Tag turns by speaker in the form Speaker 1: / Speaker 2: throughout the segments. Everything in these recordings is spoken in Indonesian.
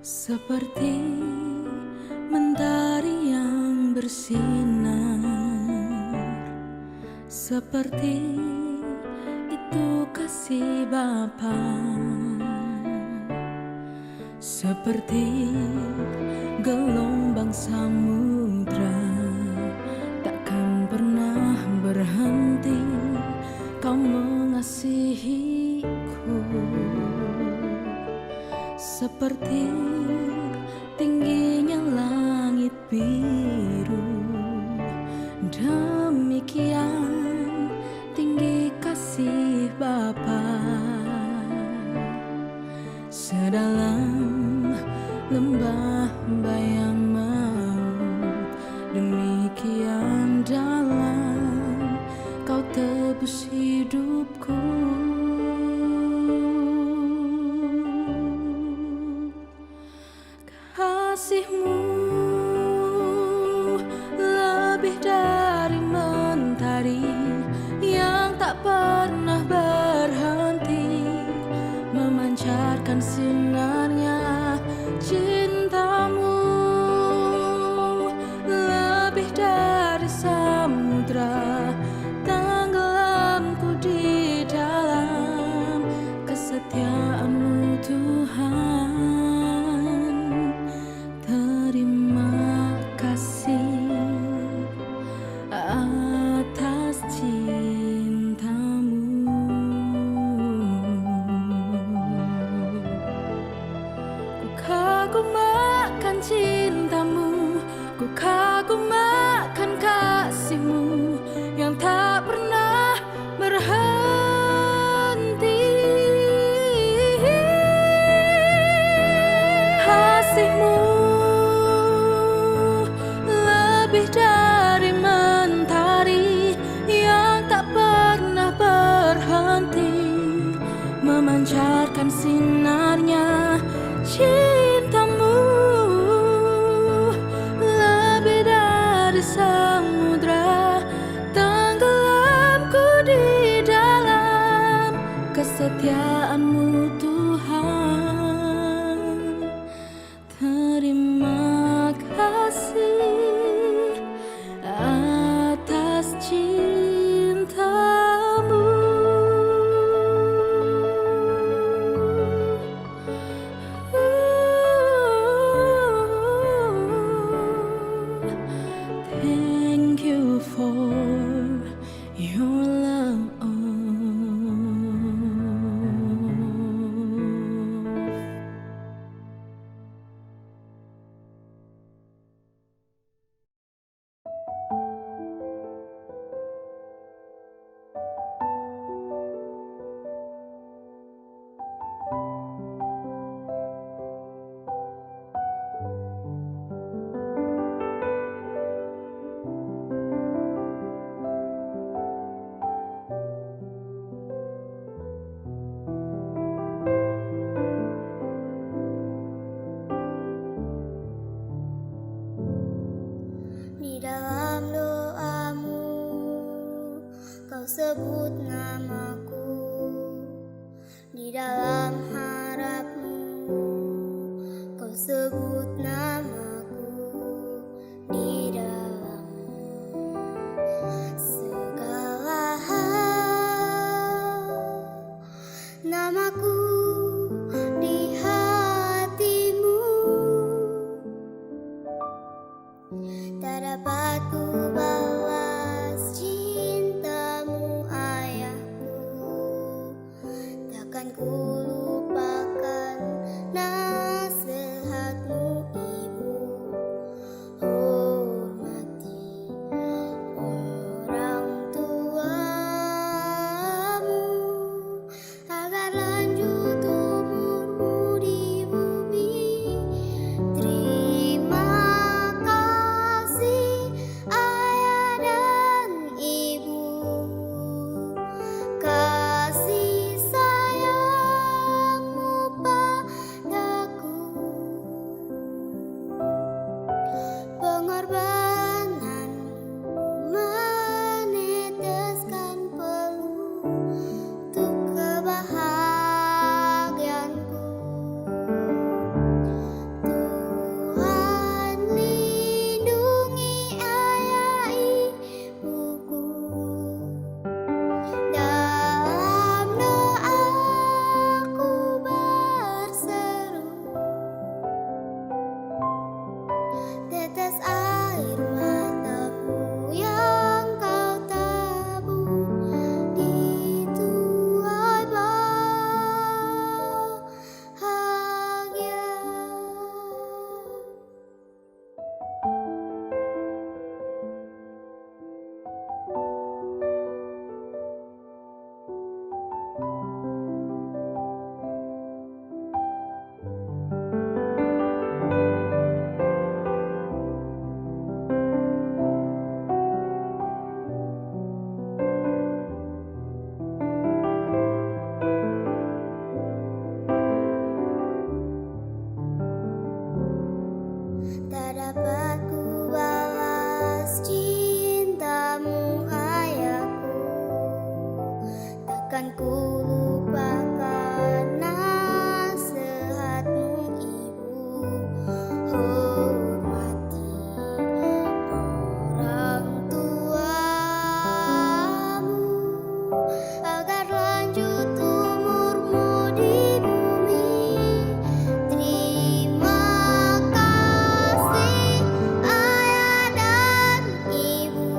Speaker 1: Seperti mentari yang bersinar, seperti itu kasih Bapa, seperti gelombang samudra takkan pernah berhenti kau mengasihiku. Seperti tingginya langit biru, demikian tinggi kasih Bapa. Sedalam lembah bayang maut, demikian dalam kau tebus hidupku. Kasihmu lebih dari mentari yang tak pernah berhenti memancarkan sinarnya. Cintamu lebih dari samudra, tenggelamku di dalam kesetiaan-Mu Tuhan. Terima kasih atas cintamu. Ku kagum akan cintamu, ku kagum akan kasih-Mu yang tak pernah berhenti. Kasih-Mu lebih dari mentari yang tak pernah berhenti memancarkan sinarnya. Cintamu lebih dari samudra, tenggelamku di dalam kesetiaan-Mu Tuhan. Terima kasih atas cintamu. Thank you for your love.
Speaker 2: Di dalam doamu, kau sebut namaku. Di dalam harapmu, kau sebut namaku. Di dalam segala hal, namaku di hatimu. Tak dapat ku balas cintamu ayahku, takkan ku lupakan nasihatmu dapat ku balas cintamu ayahku, takkan ku lupakan nasihatmu ibu. Hormati orang tuamu agar lanjut umurmu di bumi. Terima kasih ayah dan ibu,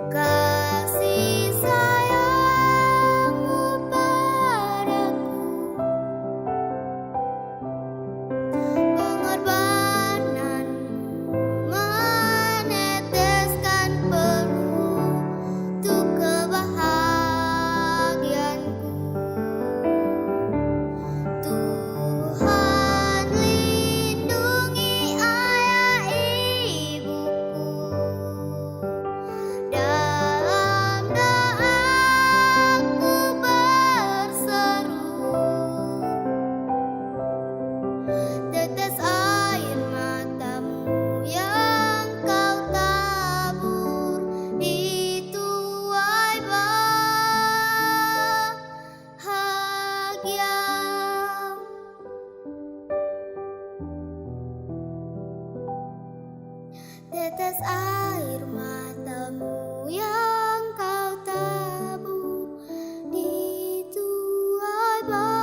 Speaker 2: kasih sayangmu padaku, pengorbananmu meneteskan peluh untuk kebahagiaanku. Tuhan lindungi ayah ibuku, dalam doaku berseru, tetes air matamu yang kau tabur di tuai bahagia. Tetes air matamu yang kau tabur di tuai bahagia.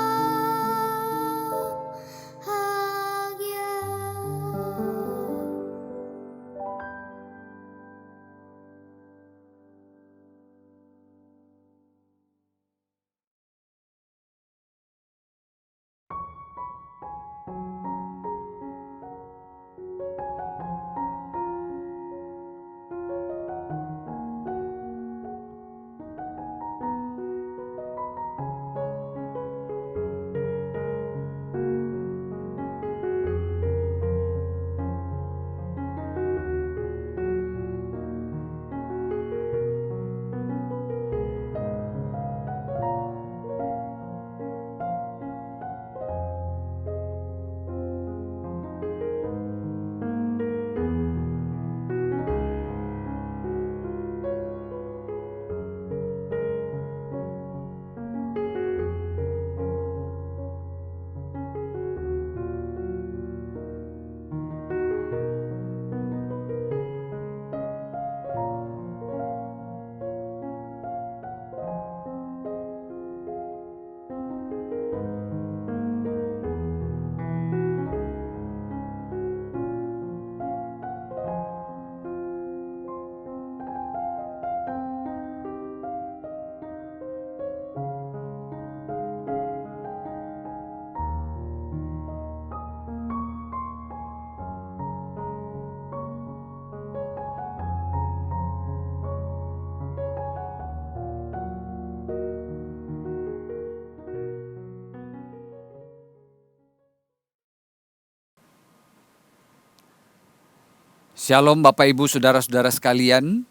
Speaker 3: Shalom Bapak Ibu Saudara-saudara sekalian,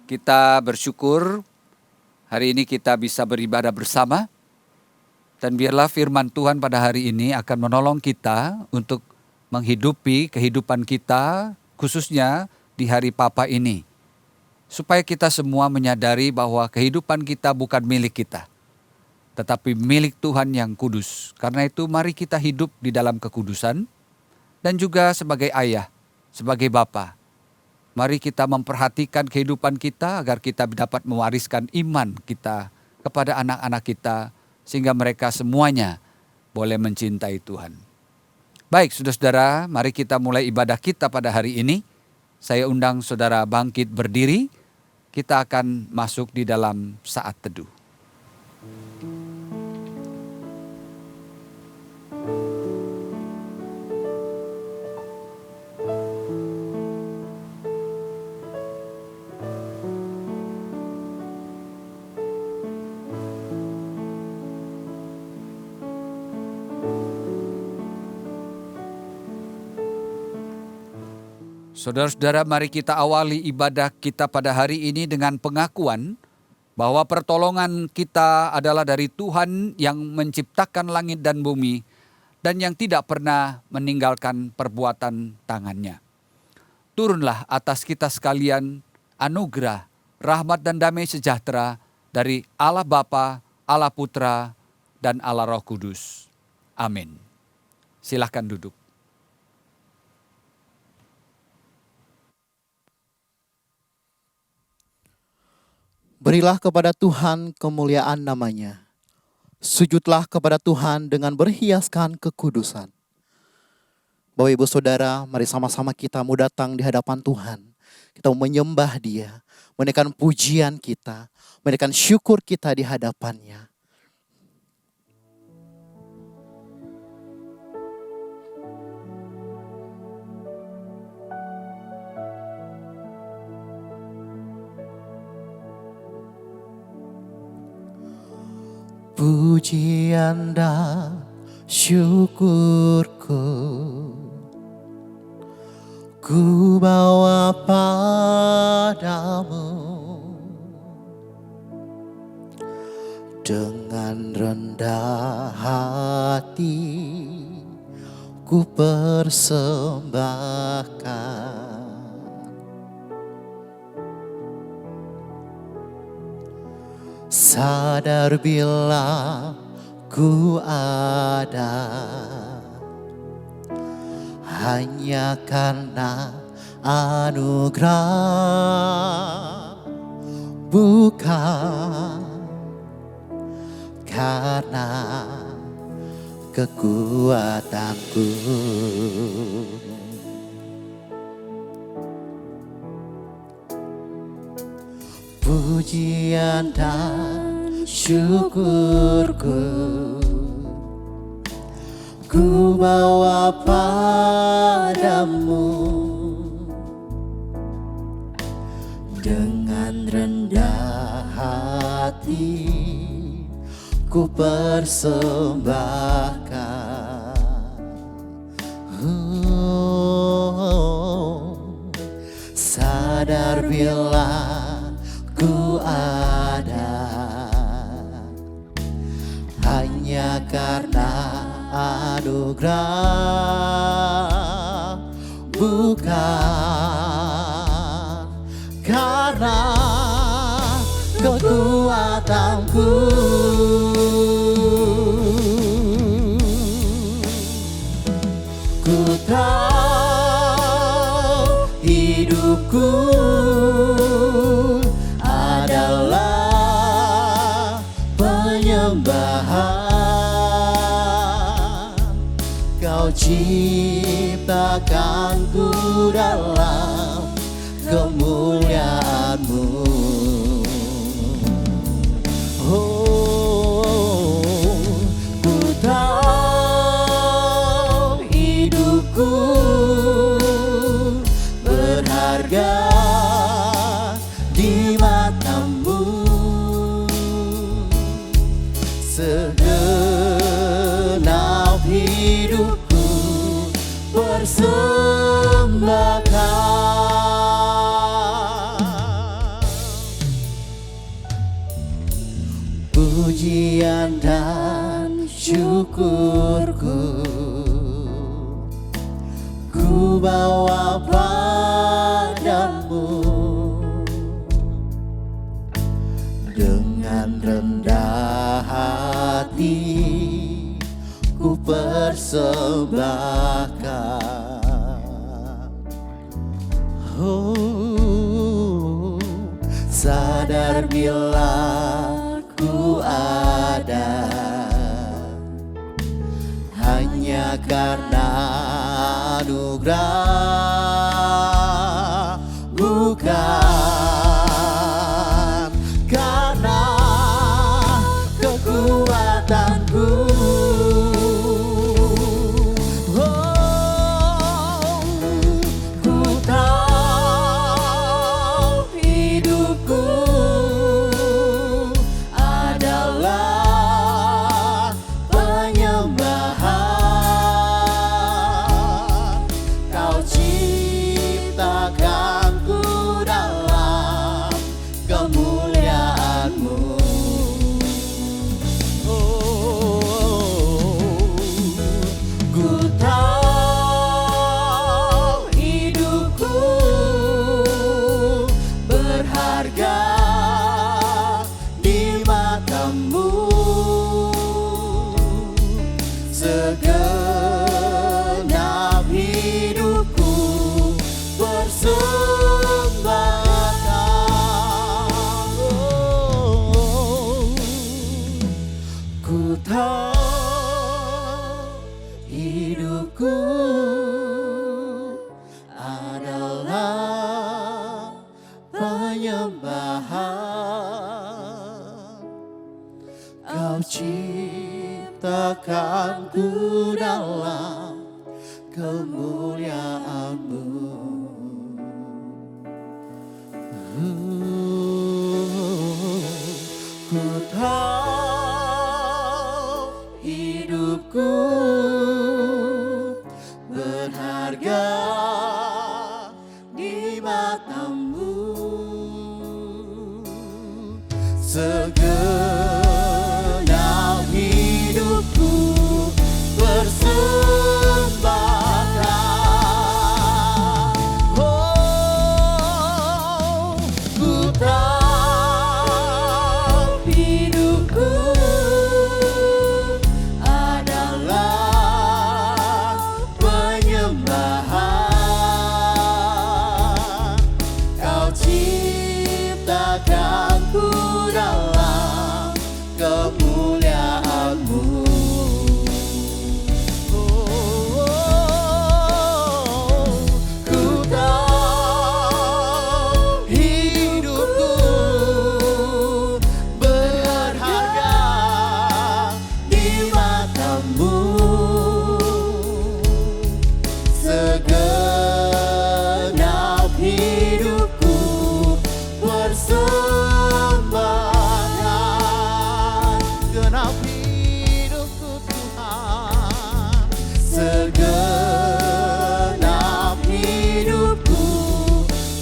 Speaker 3: kita bersyukur hari ini kita bisa beribadah bersama. Dan biarlah firman Tuhan pada hari ini akan menolong kita untuk menghidupi kehidupan kita khususnya di hari Papa ini. Supaya kita semua menyadari bahwa kehidupan kita bukan milik kita, tetapi milik Tuhan yang kudus. Karena itu mari kita hidup di dalam kekudusan dan juga sebagai ayah, sebagai bapa. Mari kita memperhatikan kehidupan kita agar kita dapat mewariskan iman kita kepada anak-anak kita sehingga mereka semuanya boleh mencintai Tuhan. Baik saudara-saudara, mari kita mulai ibadah kita pada hari ini. Saya undang saudara bangkit berdiri, kita akan masuk di dalam saat teduh. Saudara-saudara, mari kita awali ibadah kita pada hari ini dengan pengakuan bahwa pertolongan kita adalah dari Tuhan yang menciptakan langit dan bumi dan yang tidak pernah meninggalkan perbuatan tangannya. Turunlah atas kita sekalian anugerah, rahmat dan damai sejahtera dari Allah Bapa, Allah Putra, dan Allah Roh Kudus. Amin. Silahkan duduk.
Speaker 4: Berilah kepada Tuhan kemuliaan namanya. Sujudlah kepada Tuhan dengan berhiaskan kekudusan. Bapak Ibu Saudara, mari sama-sama kita mau datang di hadapan Tuhan. Kita mau menyembah Dia, menaikkan pujian kita, menaikkan syukur kita di hadapan-Nya. Pujian dan syukurku ku bawa padamu, dengan rendah hati ku persembahkan. Sadar bila ku ada hanya karena anugerah, bukan karena kekuatanku. Pujian dan syukurku ku bawa padamu, dengan rendah hati ku persembahkan. Sadar bila ku ada hanya karena anugerah, bukan karena kekuatanku. Ku tahu hidupku adalah penyembahan. Kau ciptakanku dalam kemuliaan-Mu. Oh, ku tahu hidupku berharga di mata-Mu. Segenap hidupku persembahkan. Pujian dan syukurku ku bawa padamu, dengan rendah hati ku persembahkan. Oh, sadar bila ku ada hanya karena anugerah, bukan karena kekuatanku. Oh, ku tahu hidupku adalah penyembahan. Kau kemuliaan-Mu. Ku tahu hidupku berharga di mata-Mu. Segenap hidupku persembahkan. Oh, ku tahu hidupku adalah penyembahan. Kau ciptakanku dalam kemuliaan-Mu. Ku tahu hidupku berharga di mata-Mu. Segenap hidupku persembahkan. Genap hidupku Tuhan, segenap hidupku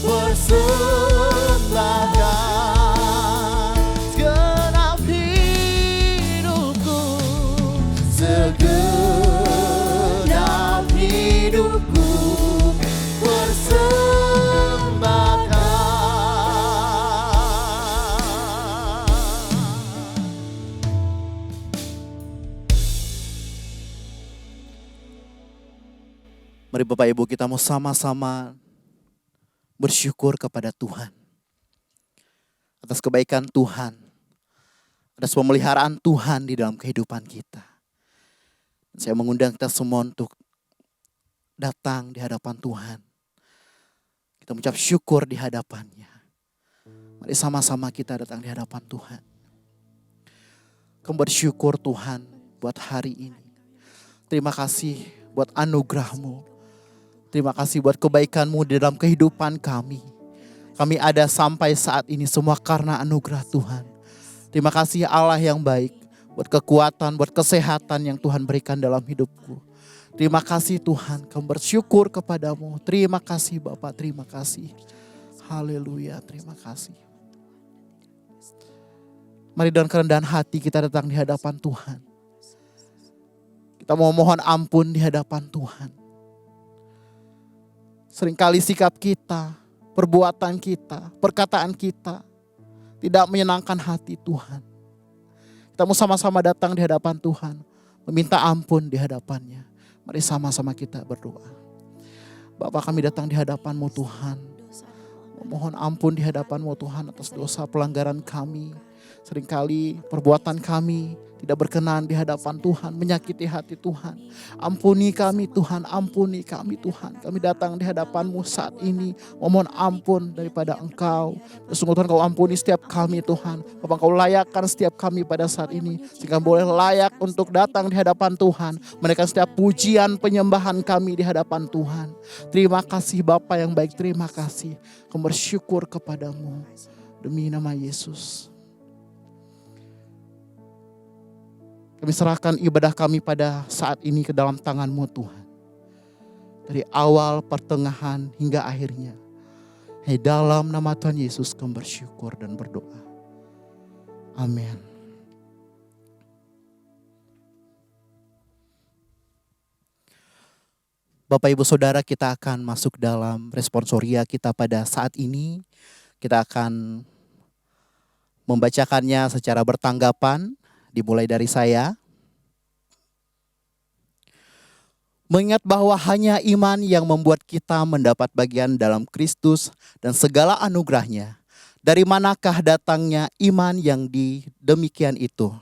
Speaker 4: persembahkan. Segenap hidupku, segenap hidupku persembahkan. Mari Bapak Ibu kita mau sama-sama bersyukur kepada Tuhan atas kebaikan Tuhan, atas pemeliharaan Tuhan di dalam kehidupan kita. Saya mengundang kita semua untuk datang di hadapan Tuhan. Kita mengucap syukur di hadapannya. Mari sama-sama kita datang di hadapan Tuhan. Kami bersyukur Tuhan buat hari ini. Terima kasih buat anugerah-Mu. Terima kasih buat kebaikan-Mu di dalam kehidupan kami. Kami ada sampai saat ini semua karena anugerah Tuhan. Terima kasih Allah yang baik buat kekuatan, buat kesehatan yang Tuhan berikan dalam hidupku. Terima kasih Tuhan, kami bersyukur kepadamu. Terima kasih Bapak, terima kasih. Haleluya, terima kasih. Mari dengan kerendahan hati kita datang di hadapan Tuhan. Kita mau mohon ampun di hadapan Tuhan. Seringkali sikap kita, perbuatan kita, perkataan kita tidak menyenangkan hati Tuhan. Kita mau sama-sama datang di hadapan Tuhan, meminta ampun di hadapannya. Mari sama-sama kita berdoa. Bapa, kami datang di hadapan-Mu Tuhan. Memohon ampun di hadapan-Mu Tuhan atas dosa pelanggaran kami. Seringkali perbuatan kami tidak berkenan di hadapan Tuhan, menyakiti hati Tuhan. Ampuni kami Tuhan, ampuni kami Tuhan. Kami datang di hadapan-Mu saat ini, memohon ampun daripada Engkau. Sungguh Tuhan, Kau ampuni setiap kami Tuhan. Bapak, Kau layakkan setiap kami pada saat ini, sehingga boleh layak untuk datang di hadapan Tuhan. Menaikkan setiap pujian penyembahan kami di hadapan Tuhan. Terima kasih Bapa yang baik, terima kasih. Kami bersyukur kepadamu. Demi nama Yesus. Kami serahkan ibadah kami pada saat ini ke dalam tangan-Mu Tuhan. Dari awal, pertengahan, hingga akhirnya. Dalam nama Tuhan Yesus kami bersyukur dan berdoa. Amin. Bapak Ibu Saudara, kita akan masuk dalam responsoria kita pada saat ini. Kita akan membacakannya secara bertanggapan. Dimulai dari saya. Mengingat bahwa hanya iman yang membuat kita mendapat bagian dalam Kristus dan segala anugerahnya. Dari manakah datangnya iman yang demikian itu?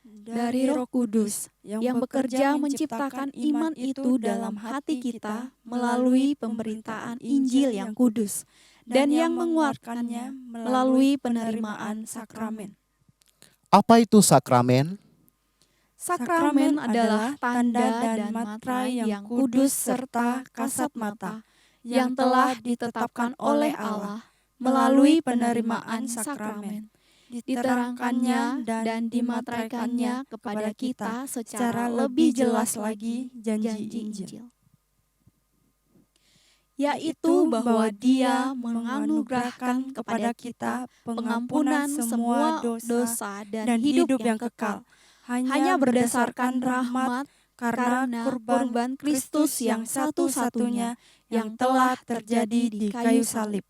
Speaker 5: Dari Roh Kudus yang bekerja menciptakan iman itu dalam hati kita melalui pemberitaan Injil yang kudus dan yang menguatkannya melalui penerimaan sakramen.
Speaker 4: Apa itu sakramen?
Speaker 5: Sakramen adalah tanda dan materai yang kudus serta kasat mata yang telah ditetapkan oleh Allah melalui penerimaan sakramen. Diterangkannya dan dimateraikannya kepada kita secara lebih jelas lagi janji Injil, yaitu bahwa Dia menganugerahkan kepada kita pengampunan semua dosa dan hidup yang kekal, hanya berdasarkan rahmat karena kurban Kristus yang satu-satunya yang telah terjadi di kayu salib.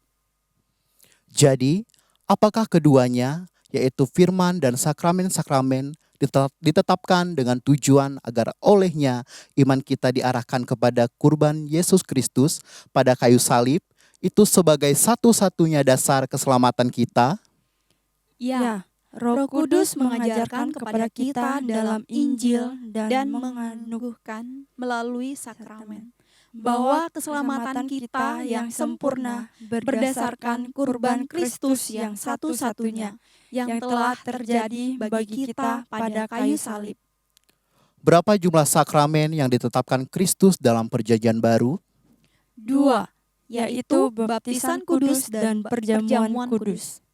Speaker 4: Jadi, apakah keduanya, yaitu firman dan sakramen-sakramen, ditetapkan dengan tujuan agar olehnya iman kita diarahkan kepada kurban Yesus Kristus pada kayu salib, itu sebagai satu-satunya dasar keselamatan kita?
Speaker 5: Ya, Roh Kudus mengajarkan kepada kita dalam Injil dan menganugerahkan melalui sakramen bahwa keselamatan kita yang sempurna berdasarkan kurban Kristus yang satu-satunya yang telah terjadi bagi kita pada kayu salib.
Speaker 4: Berapa jumlah sakramen yang ditetapkan Kristus dalam Perjanjian Baru?
Speaker 5: 2, yaitu baptisan kudus dan perjamuan kudus.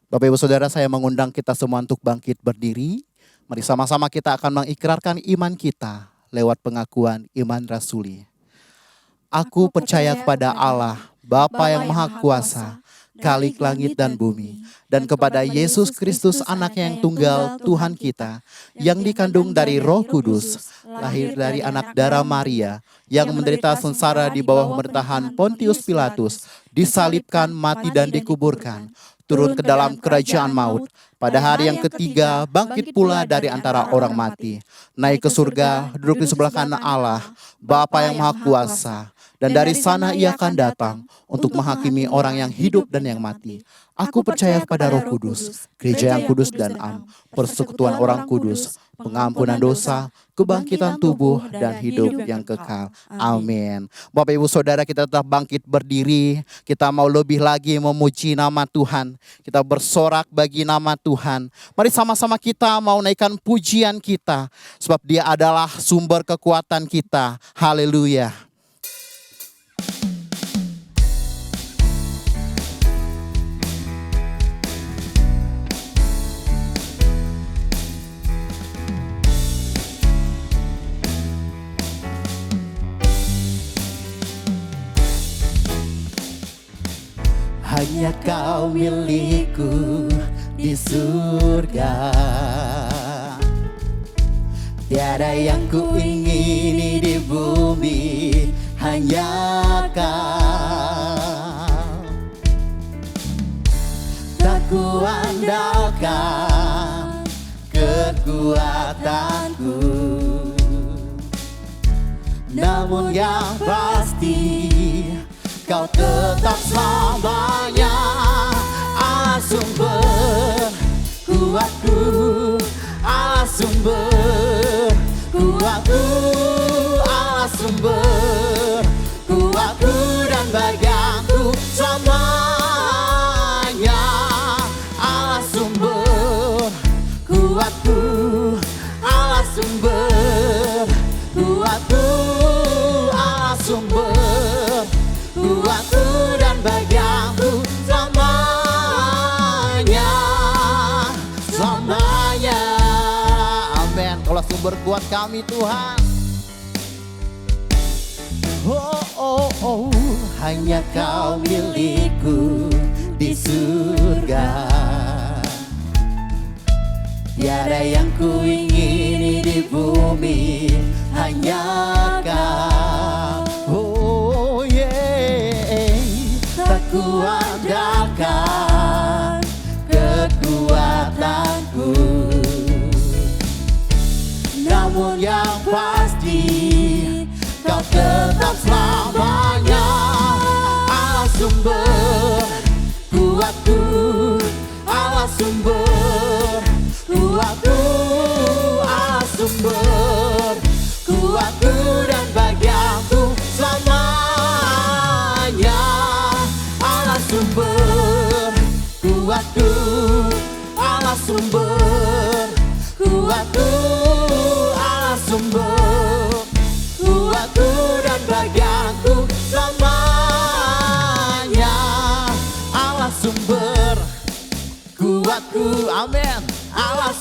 Speaker 4: Bapak Ibu Saudara, saya mengundang kita semua untuk bangkit berdiri. Mari sama-sama kita akan mengikrarkan iman kita lewat pengakuan iman rasuli. Aku percaya kepada Allah, Bapa yang Maha Kuasa, Khalik langit dan bumi, dan kepada Yesus Kristus anaknya yang tunggal Tuhan kita, yang dikandung dari Roh Kudus, lahir dari anak darah Maria, yang menderita sengsara di bawah pemerintahan Pontius Pilatus, disalibkan, mati dan dikuburkan, turun ke dalam kerajaan maut, pada hari yang ketiga bangkit pula dari antara orang mati, naik ke surga, duduk di sebelah kanan Allah, Bapa yang Maha Kuasa, dan dari sana Ia akan datang untuk menghakimi orang yang hidup dan yang mati. Aku percaya kepada Roh Kudus, gereja yang kudus dan am, persekutuan orang kudus, pengampunan dosa, kebangkitan tubuh, dan hidup yang kekal. Amin. Bapak Ibu Saudara, kita tetap bangkit berdiri. Kita mau lebih lagi memuji nama Tuhan. Kita bersorak bagi nama Tuhan. Mari sama-sama kita mau naikkan pujian kita, sebab Dia adalah sumber kekuatan kita. Haleluya. Hanya Kau milikku di surga, tiada yang ku ingini di bumi, hanya Kau. Tak ku andalkan kekuatanku, namun yang pasti Kau tetap selamanya. Allah sumber kuatku, Allah sumber kuatku, Allah sumber kuatku dan bagianku selamanya. Allah sumber kuatku, Allah sumber kuatku, Allah sumber kuatku dan bagianku selamanya, selamanya. Amin. Kaulah sumber kuat kami Tuhan. Oh, oh, oh, hanya Kau milikku di surga, tiada yang ku ingini di bumi, hanya Kau. Oh yeah, tak ku andalkan kekuatanku, namun yang pasti Kau tetap selamanya. Allah sumber kuatku, Allah sumber kuatku, Allah sumber kuatku.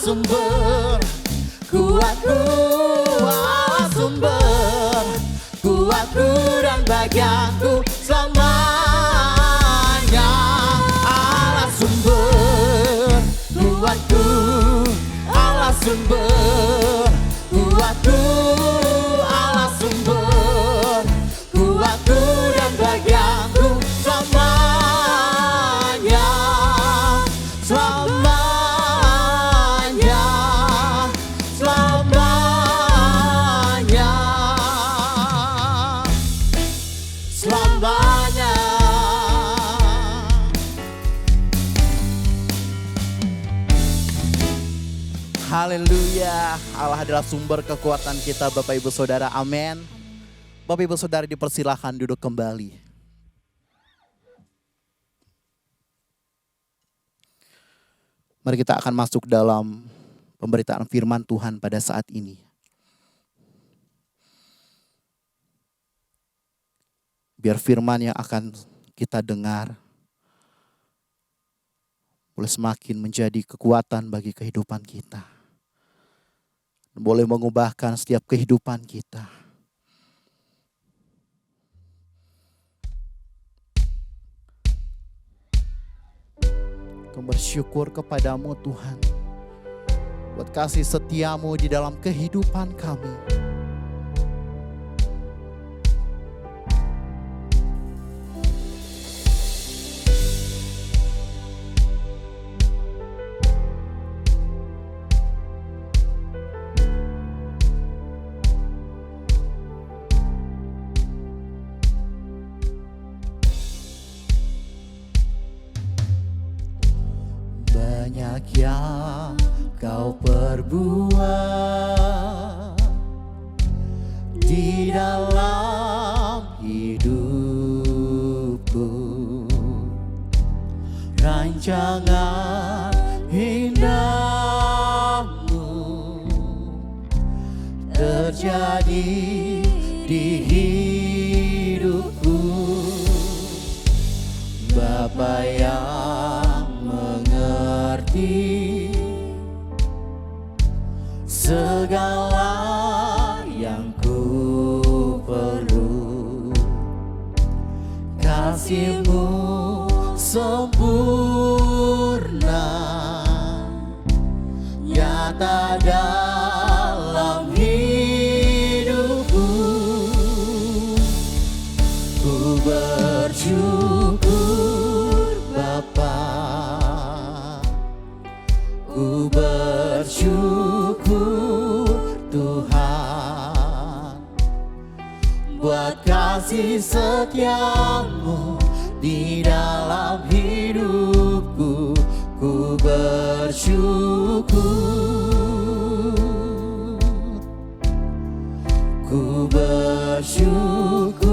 Speaker 4: sumber kuatku, Allah sumber kuatku dan bagianku selamanya. Allah sumber kuatku, Allah sumber kuatku, Allah sumber kuatku dan bagianku selamanya, selamanya, selamanya, selamanya. Haleluya, Allah adalah sumber kekuatan kita Bapak Ibu Saudara, amin. Bapak Ibu Saudara dipersilahkan duduk kembali. Mari kita akan masuk dalam pemberitaan firman Tuhan pada saat ini. Biar firman yang akan kita dengar boleh semakin menjadi kekuatan bagi kehidupan kita. Boleh mengubahkan setiap kehidupan kita. Kami bersyukur kepadamu Tuhan, buat kasih setiamu di dalam kehidupan kami. Banyak yang kau perbuat di dalam hidupku, rancangan indahmu terjadi di hidupku. Bapa yang mengerti segala yang ku perlu, kasih-Mu sempurna nyata dalam hidupku. Ku bersyukur Bapa, ku bersyukur Tuhan, buat kasih setia-Mu di dalam hidupku. Ku bersyukur, ku bersyukur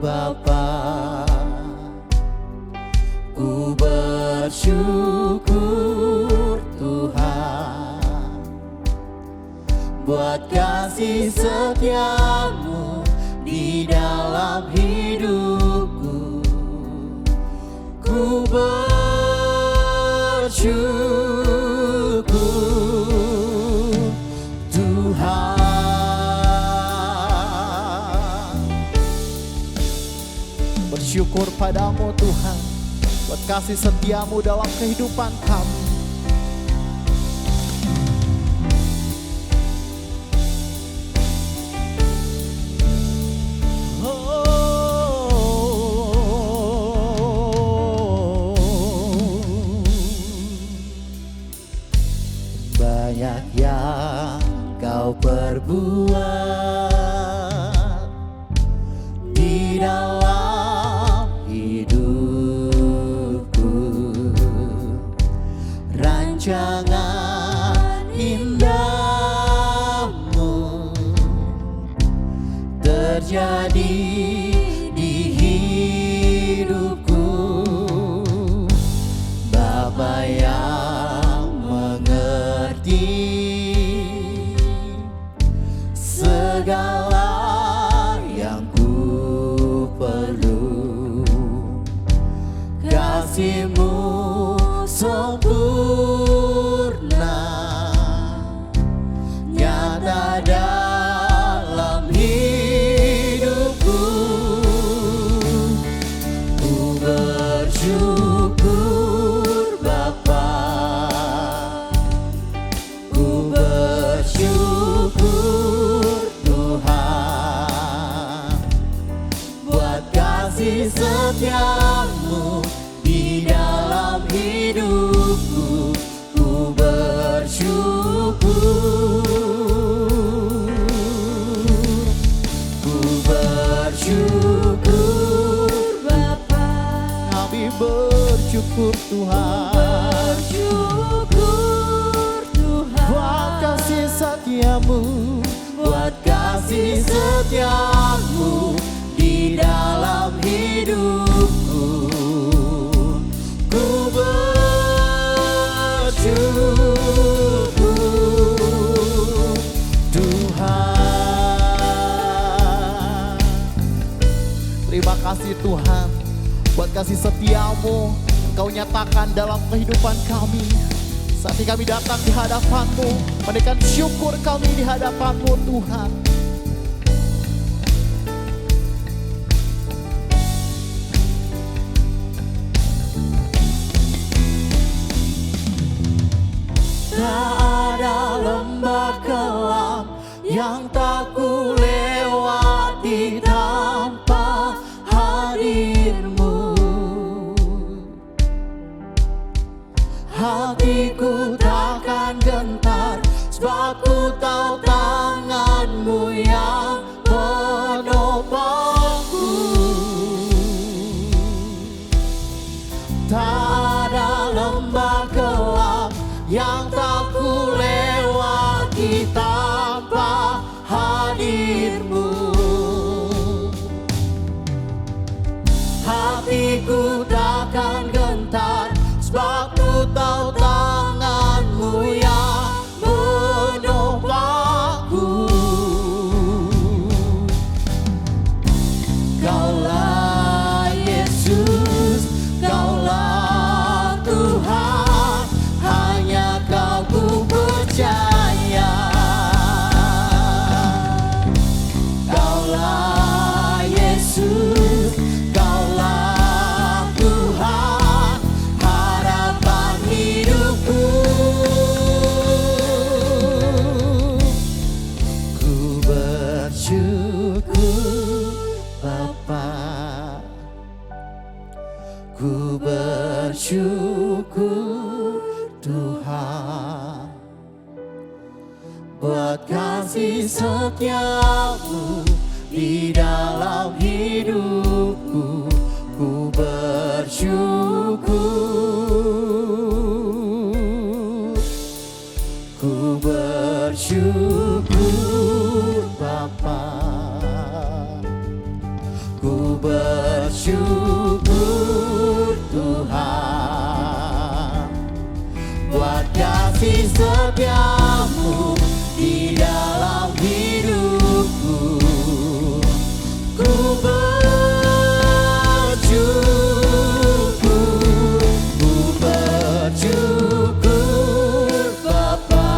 Speaker 4: Bapa, ku bersyukur Tuhan, buat kasih setia-Mu di dalam hidupku. Ku bersyukur Tuhan. Bersyukur padamu Tuhan, buat kasih setia-Mu dalam kehidupan kami. Banyak yang kau perbuat di dalam hidupku, rancangan indahmu terjadi di hidupku. Bapa yang mengerti segala yang ku perlu, kasih-Mu sempurna kasih setiamu di dalam hidupku, ku bersyukur. Ku bersyukur Bapa, kami bersyukur Tuhan,
Speaker 1: Bersyukur Tuhan,
Speaker 4: buat kasih setiamu, buat kasih setiamu di dalam hidupku, ku bersyukur Tuhan. Terima kasih Tuhan, buat kasih setiamu Engkau nyatakan dalam kehidupan kami. Saat ini kami datang di hadapan-Mu, menaikkan syukur kami di hadapan-Mu Tuhan. Tak ada lembah kelam yang tak ku lewati tanpa hadir-Mu. Hatiku takkan gentar, sebab ku tahu tangan-Mu yang menopangku. Tak ada lembah kelam yang tak ku lewati tanpa hadir-Mu. Hatiku takkan gentar, sebab ku tahu tangan-Mu yang menopangku. Kaulah Yesus, Kaulah Tuhan, hanya Kau ku percaya. Kaulah Yesus, Kaulah Tuhan, harapan hidupku. Ku bersyukur Bapa, ku bersyukur Tuhan, buat kasih setiamu di dalam hidupku, ku bersyukur. Ku bersyukur Bapa, ku bersyukur Tuhan, buat kasih setiamu di dalam hidupku, ku bersyukur, ku bersyukur Bapa,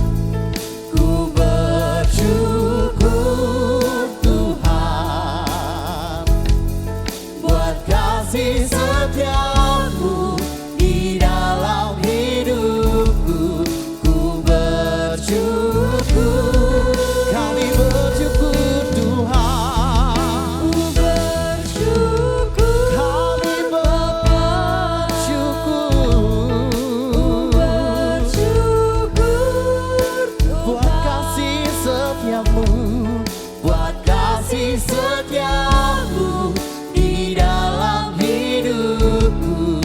Speaker 4: ku bersyukur Tuhan, buat kasih setiamu di dalam hidupku, ku bersyukur. Kami bersyukur Tuhan,
Speaker 1: ku bersyukur,
Speaker 4: kami bersyukur,
Speaker 1: bersyukur
Speaker 4: buat kasih setiamu, buat kasih setiamu di dalam hidupku,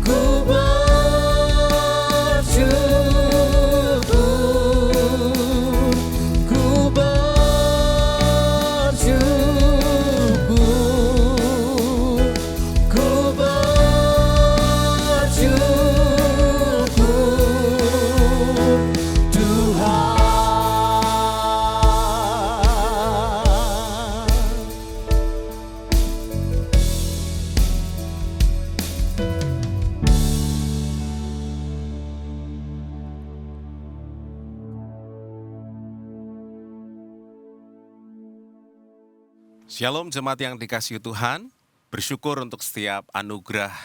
Speaker 4: ku bersyukur, ku bersyukur, ku bersyukur Tuhan.
Speaker 6: Shalom jemaat yang dikasihi Tuhan, bersyukur untuk setiap anugerah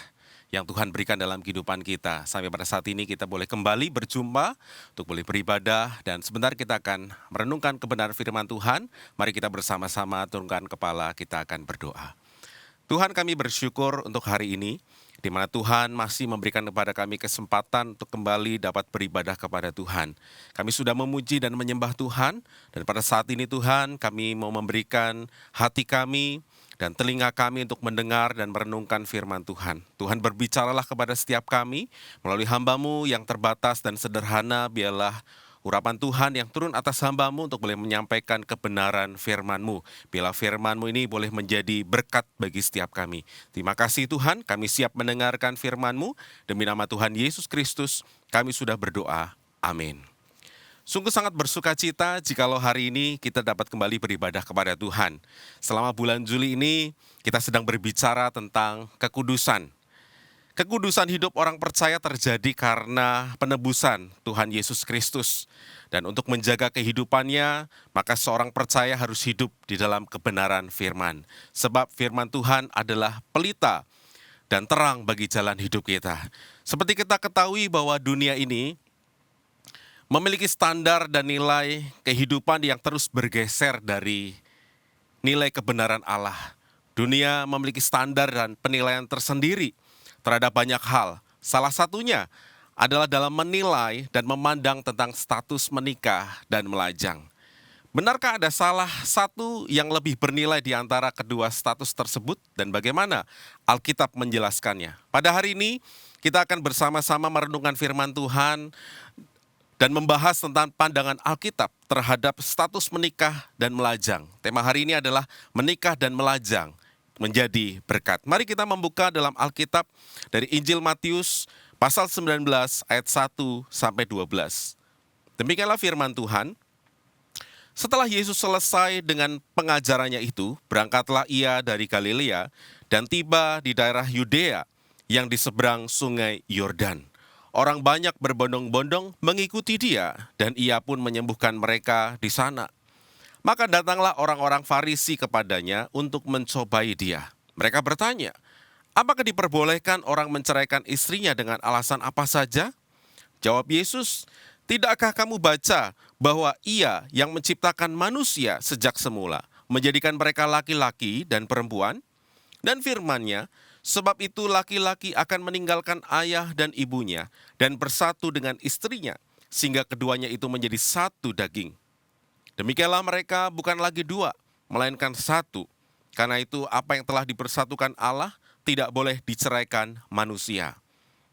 Speaker 6: yang Tuhan berikan dalam kehidupan kita. Sampai pada saat ini kita boleh kembali berjumpa untuk boleh beribadah, dan sebentar kita akan merenungkan kebenaran firman Tuhan. Mari kita bersama-sama turunkan kepala, kita akan berdoa. Tuhan, kami bersyukur untuk hari ini, di mana Tuhan masih memberikan kepada kami kesempatan untuk kembali dapat beribadah kepada Tuhan. Kami sudah memuji dan menyembah Tuhan, dan pada saat ini Tuhan, kami mau memberikan hati kami dan telinga kami untuk mendengar dan merenungkan firman Tuhan. Tuhan, berbicaralah kepada setiap kami melalui hamba-Mu yang terbatas dan sederhana. Biarlah urapan Tuhan yang turun atas hamba-Mu untuk boleh menyampaikan kebenaran firman-Mu. Biarlah firman-Mu ini boleh menjadi berkat bagi setiap kami. Terima kasih Tuhan, kami siap mendengarkan firman-Mu. Demi nama Tuhan Yesus Kristus, kami sudah berdoa. Amin. Sungguh sangat bersuka cita jikalau hari ini kita dapat kembali beribadah kepada Tuhan. Selama bulan Juli ini kita sedang berbicara tentang kekudusan. Kekudusan hidup orang percaya terjadi karena penebusan Tuhan Yesus Kristus. Dan untuk menjaga kehidupannya, maka seorang percaya harus hidup di dalam kebenaran firman. Sebab firman Tuhan adalah pelita dan terang bagi jalan hidup kita. Seperti kita ketahui bahwa dunia ini memiliki standar dan nilai kehidupan yang terus bergeser dari nilai kebenaran Allah. Dunia memiliki standar dan penilaian tersendiri terhadap banyak hal. Salah satunya adalah dalam menilai dan memandang tentang status menikah dan melajang. Benarkah ada salah satu yang lebih bernilai di antara kedua status tersebut, dan bagaimana Alkitab menjelaskannya? Pada hari ini kita akan bersama-sama merenungkan firman Tuhan dan membahas tentang pandangan Alkitab terhadap status menikah dan melajang. Tema hari ini adalah menikah dan melajang menjadi berkat. Mari kita membuka dalam Alkitab dari Injil Matius pasal 19 ayat 1 sampai 12. Demikianlah firman Tuhan. Setelah Yesus selesai dengan pengajarannya itu, berangkatlah ia dari Galilea dan tiba di daerah Yudea yang di seberang sungai Yordan. Orang banyak berbondong-bondong mengikuti dia, dan ia pun menyembuhkan mereka di sana. Maka datanglah orang-orang Farisi kepadanya untuk mencobai dia. Mereka bertanya, apakah diperbolehkan orang menceraikan istrinya dengan alasan apa saja? Jawab Yesus, tidakkah kamu baca bahwa ia yang menciptakan manusia sejak semula, menjadikan mereka laki-laki dan perempuan? Dan firman-Nya, sebab itu laki-laki akan meninggalkan ayah dan ibunya dan bersatu dengan istrinya, sehingga keduanya itu menjadi satu daging. Demikianlah mereka bukan lagi dua, melainkan satu. Karena itu apa yang telah dipersatukan Allah tidak boleh diceraikan manusia.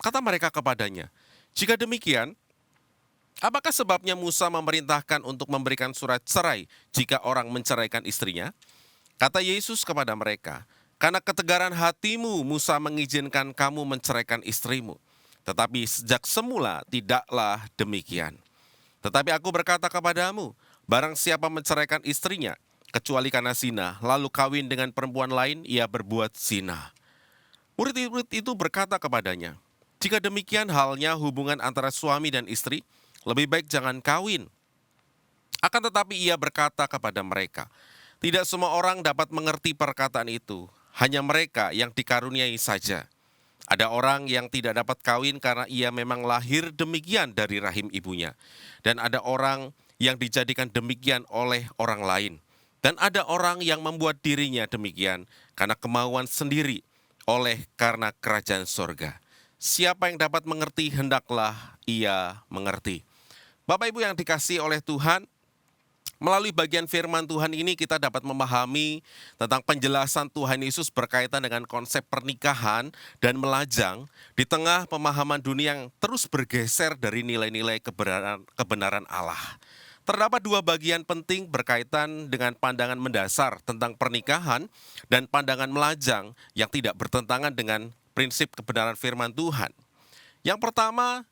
Speaker 6: Kata mereka kepadanya, jika demikian, apakah sebabnya Musa memerintahkan untuk memberikan surat cerai jika orang menceraikan istrinya? Kata Yesus kepada mereka, karena ketegaran hatimu Musa mengizinkan kamu menceraikan istrimu. Tetapi sejak semula tidaklah demikian. Tetapi aku berkata kepadamu, barang siapa menceraikan istrinya, kecuali karena zina, lalu kawin dengan perempuan lain, ia berbuat zina. Murid-murid itu berkata kepadanya, jika demikian halnya hubungan antara suami dan istri, lebih baik jangan kawin. Akan tetapi ia berkata kepada mereka, tidak semua orang dapat mengerti perkataan itu, hanya mereka yang dikaruniai saja. Ada orang yang tidak dapat kawin karena ia memang lahir demikian dari rahim ibunya. Dan ada orang yang dijadikan demikian oleh orang lain. Dan ada orang yang membuat dirinya demikian karena kemauan sendiri oleh karena kerajaan sorga. Siapa yang dapat mengerti, hendaklah ia mengerti. Bapak Ibu yang dikasihi oleh Tuhan, melalui bagian firman Tuhan ini kita dapat memahami tentang penjelasan Tuhan Yesus berkaitan dengan konsep pernikahan dan melajang di tengah pemahaman dunia yang terus bergeser dari nilai-nilai kebenaran Allah. Terdapat dua bagian penting berkaitan dengan pandangan mendasar tentang pernikahan dan pandangan melajang yang tidak bertentangan dengan prinsip kebenaran firman Tuhan. Yang pertama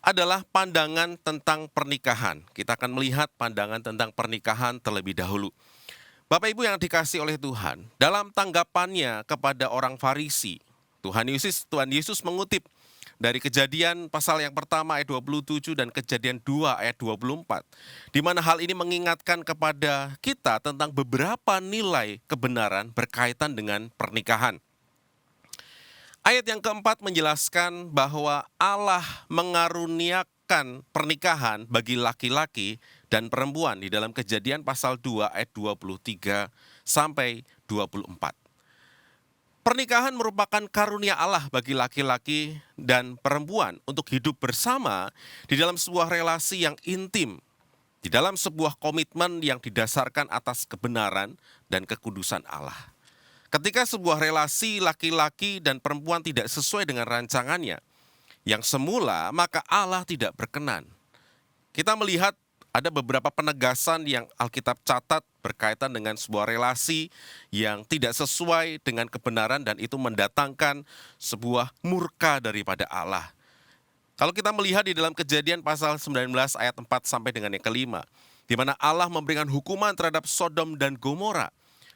Speaker 6: adalah pandangan tentang pernikahan. Kita akan melihat pandangan tentang pernikahan terlebih dahulu. Bapak Ibu yang dikasihi oleh Tuhan, dalam tanggapannya kepada orang Farisi, Tuhan Yesus mengutip dari Kejadian pasal yang pertama ayat 27 dan Kejadian 2 ayat 24, di mana hal ini mengingatkan kepada kita tentang beberapa nilai kebenaran berkaitan dengan pernikahan. Ayat yang keempat menjelaskan bahwa Allah mengaruniakan pernikahan bagi laki-laki dan perempuan di dalam Kejadian pasal 2 ayat 23 sampai 24. Pernikahan merupakan karunia Allah bagi laki-laki dan perempuan untuk hidup bersama di dalam sebuah relasi yang intim, di dalam sebuah komitmen yang didasarkan atas kebenaran dan kekudusan Allah. Ketika sebuah relasi laki-laki dan perempuan tidak sesuai dengan rancangannya yang semula, maka Allah tidak berkenan. Kita melihat ada beberapa penegasan yang Alkitab catat berkaitan dengan sebuah relasi yang tidak sesuai dengan kebenaran dan itu mendatangkan sebuah murka daripada Allah. Kalau kita melihat di dalam Kejadian pasal 19 ayat 4 sampai dengan yang kelima, di mana Allah memberikan hukuman terhadap Sodom dan Gomora,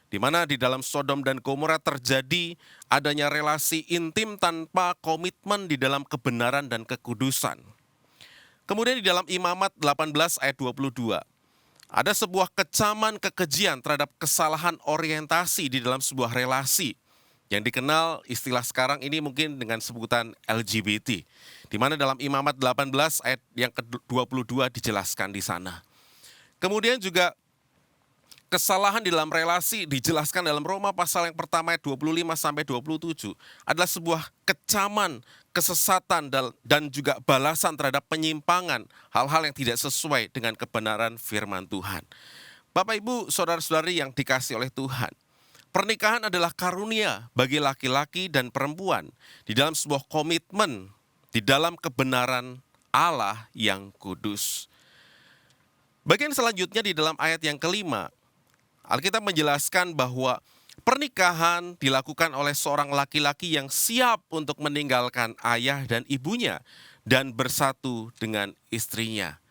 Speaker 6: di mana di dalam Sodom dan Gomora terjadi adanya relasi intim tanpa komitmen di dalam kebenaran dan kekudusan. Kemudian di dalam Imamat 18 ayat 22, ada sebuah kecaman kekejian terhadap kesalahan orientasi di dalam sebuah relasi yang dikenal istilah sekarang ini mungkin dengan sebutan LGBT, di mana dalam Imamat 18 ayat yang ke-22 dijelaskan di sana. Kemudian juga kesalahan di dalam relasi dijelaskan dalam Roma pasal yang pertama ayat 25 sampai 27 adalah sebuah kecaman, kesesatan dan juga balasan terhadap penyimpangan, hal-hal yang tidak sesuai dengan kebenaran firman Tuhan. Bapak, Ibu, saudara-saudari yang dikasihi oleh Tuhan, pernikahan adalah karunia bagi laki-laki dan perempuan di dalam sebuah komitmen di dalam kebenaran Allah yang kudus. Bagian selanjutnya di dalam ayat yang kelima, Alkitab menjelaskan bahwa pernikahan dilakukan oleh seorang laki-laki yang siap untuk meninggalkan ayah dan ibunya dan bersatu dengan istrinya.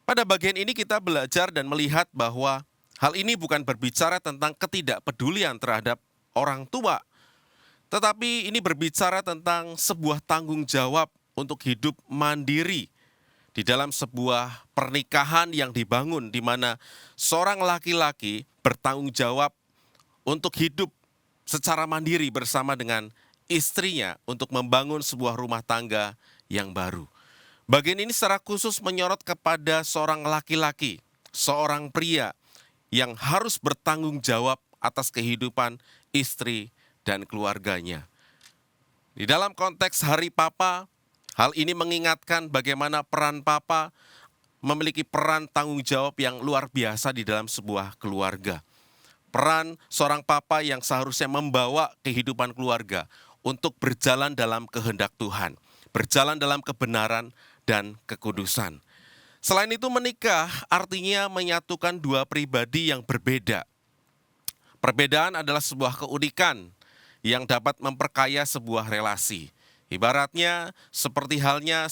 Speaker 6: Pada bagian ini kita belajar dan melihat bahwa hal ini bukan berbicara tentang ketidakpedulian terhadap orang tua, tetapi ini berbicara tentang sebuah tanggung jawab untuk hidup mandiri di dalam sebuah pernikahan yang dibangun di mana seorang laki-laki bertanggung jawab untuk hidup secara mandiri bersama dengan istrinya untuk membangun sebuah rumah tangga yang baru. Bagian ini secara khusus menyorot kepada seorang laki-laki, seorang pria yang harus bertanggung jawab atas kehidupan istri dan keluarganya. Di dalam konteks Hari Papa, hal ini mengingatkan bagaimana peran papa memiliki peran tanggung jawab yang luar biasa di dalam sebuah keluarga. Peran seorang papa yang seharusnya membawa kehidupan keluarga untuk berjalan dalam kehendak Tuhan, berjalan dalam kebenaran dan kekudusan. Selain itu, menikah artinya menyatukan dua pribadi yang berbeda. Perbedaan adalah sebuah keunikan yang dapat memperkaya sebuah relasi. Ibaratnya seperti halnya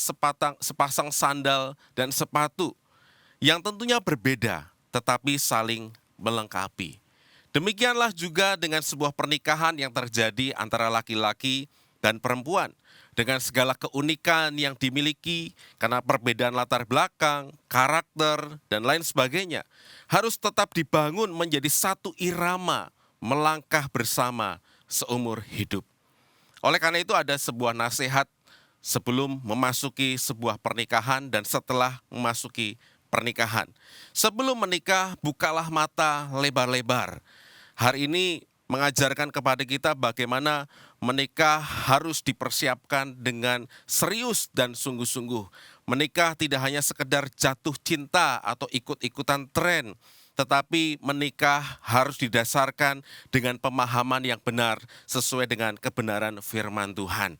Speaker 6: sepasang sandal dan sepatu yang tentunya berbeda tetapi saling melengkapi. Demikianlah juga dengan sebuah pernikahan yang terjadi antara laki-laki dan perempuan dengan segala keunikan yang dimiliki karena perbedaan latar belakang, karakter, dan lain sebagainya harus tetap dibangun menjadi satu irama melangkah bersama seumur hidup. Oleh karena itu ada sebuah nasihat sebelum memasuki sebuah pernikahan dan setelah memasuki pernikahan. Sebelum menikah, bukalah mata lebar-lebar. Hari ini mengajarkan kepada kita bagaimana menikah harus dipersiapkan dengan serius dan sungguh-sungguh. Menikah tidak hanya sekedar jatuh cinta atau ikut-ikutan tren, tetapi menikah harus didasarkan dengan pemahaman yang benar sesuai dengan kebenaran firman Tuhan.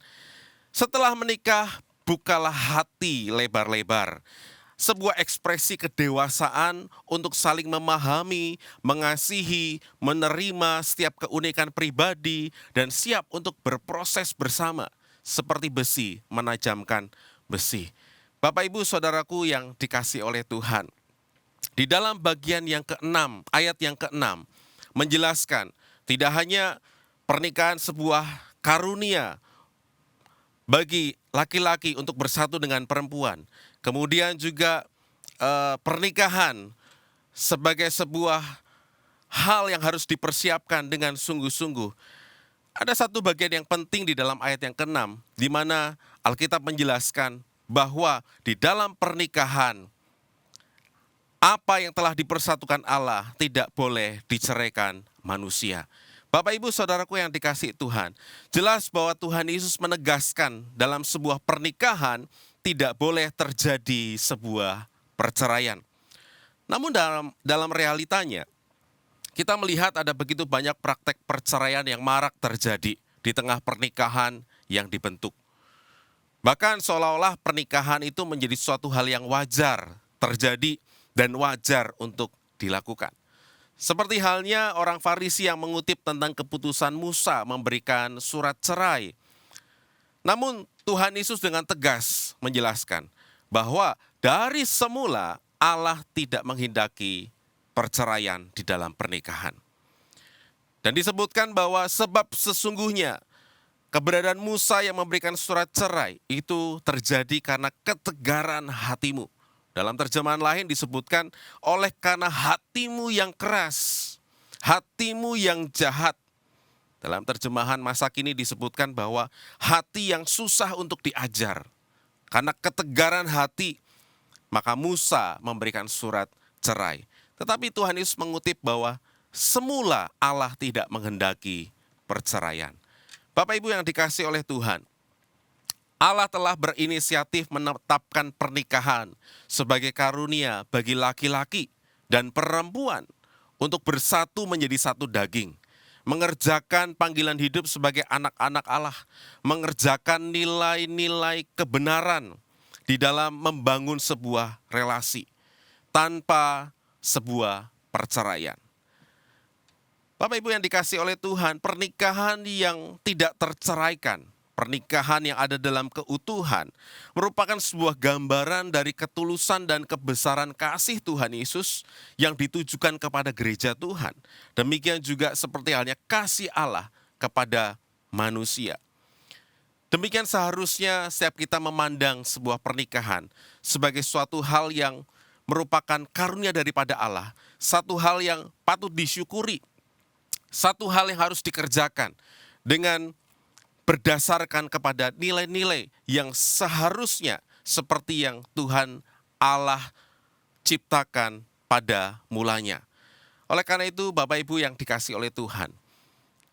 Speaker 6: Setelah menikah, bukalah hati lebar-lebar. Sebuah ekspresi kedewasaan untuk saling memahami, mengasihi, menerima setiap keunikan pribadi, dan siap untuk berproses bersama seperti besi menajamkan besi. Bapak, Ibu, saudaraku yang dikasihi oleh Tuhan, di dalam bagian yang ke-6, ayat yang ke-6, menjelaskan tidak hanya pernikahan sebuah karunia bagi laki-laki untuk bersatu dengan perempuan, kemudian juga pernikahan sebagai sebuah hal yang harus dipersiapkan dengan sungguh-sungguh. Ada satu bagian yang penting di dalam ayat yang ke-6, di mana Alkitab menjelaskan bahwa di dalam pernikahan, apa yang telah dipersatukan Allah tidak boleh diceraikan manusia. Bapak Ibu Saudaraku yang dikasihi Tuhan, jelas bahwa Tuhan Yesus menegaskan dalam sebuah pernikahan tidak boleh terjadi sebuah perceraian. Namun dalam realitanya, kita melihat ada begitu banyak praktek perceraian yang marak terjadi di tengah pernikahan yang dibentuk. Bahkan seolah-olah pernikahan itu menjadi suatu hal yang wajar terjadi dan wajar untuk dilakukan. Seperti halnya orang Farisi yang mengutip tentang keputusan Musa memberikan surat cerai. Namun Tuhan Yesus dengan tegas menjelaskan bahwa dari semula Allah tidak menghendaki perceraian di dalam pernikahan. Dan disebutkan bahwa sebab sesungguhnya keberadaan Musa yang memberikan surat cerai itu terjadi karena ketegaran hatimu. Dalam terjemahan lain disebutkan oleh karena hatimu yang keras, hatimu yang jahat. Dalam terjemahan masa kini disebutkan bahwa hati yang susah untuk diajar. Karena ketegaran hati, maka Musa memberikan surat cerai. Tetapi Tuhan Yesus mengutip bahwa semula Allah tidak menghendaki perceraian. Bapak Ibu yang dikasihi oleh Tuhan, Allah telah berinisiatif menetapkan pernikahan sebagai karunia bagi laki-laki dan perempuan untuk bersatu menjadi satu daging, mengerjakan panggilan hidup sebagai anak-anak Allah, mengerjakan nilai-nilai kebenaran di dalam membangun sebuah relasi tanpa sebuah perceraian. Bapak Ibu yang dikasihi oleh Tuhan, pernikahan yang tidak terceraikan, pernikahan yang ada dalam keutuhan, merupakan sebuah gambaran dari ketulusan dan kebesaran kasih Tuhan Yesus yang ditujukan kepada gereja Tuhan. Demikian juga seperti halnya kasih Allah kepada manusia. Demikian seharusnya setiap kita memandang sebuah pernikahan sebagai suatu hal yang merupakan karunia daripada Allah, satu hal yang patut disyukuri, satu hal yang harus dikerjakan dengan berdasarkan kepada nilai-nilai yang seharusnya seperti yang Tuhan Allah ciptakan pada mulanya. Oleh karena itu, Bapak Ibu yang dikasihi oleh Tuhan,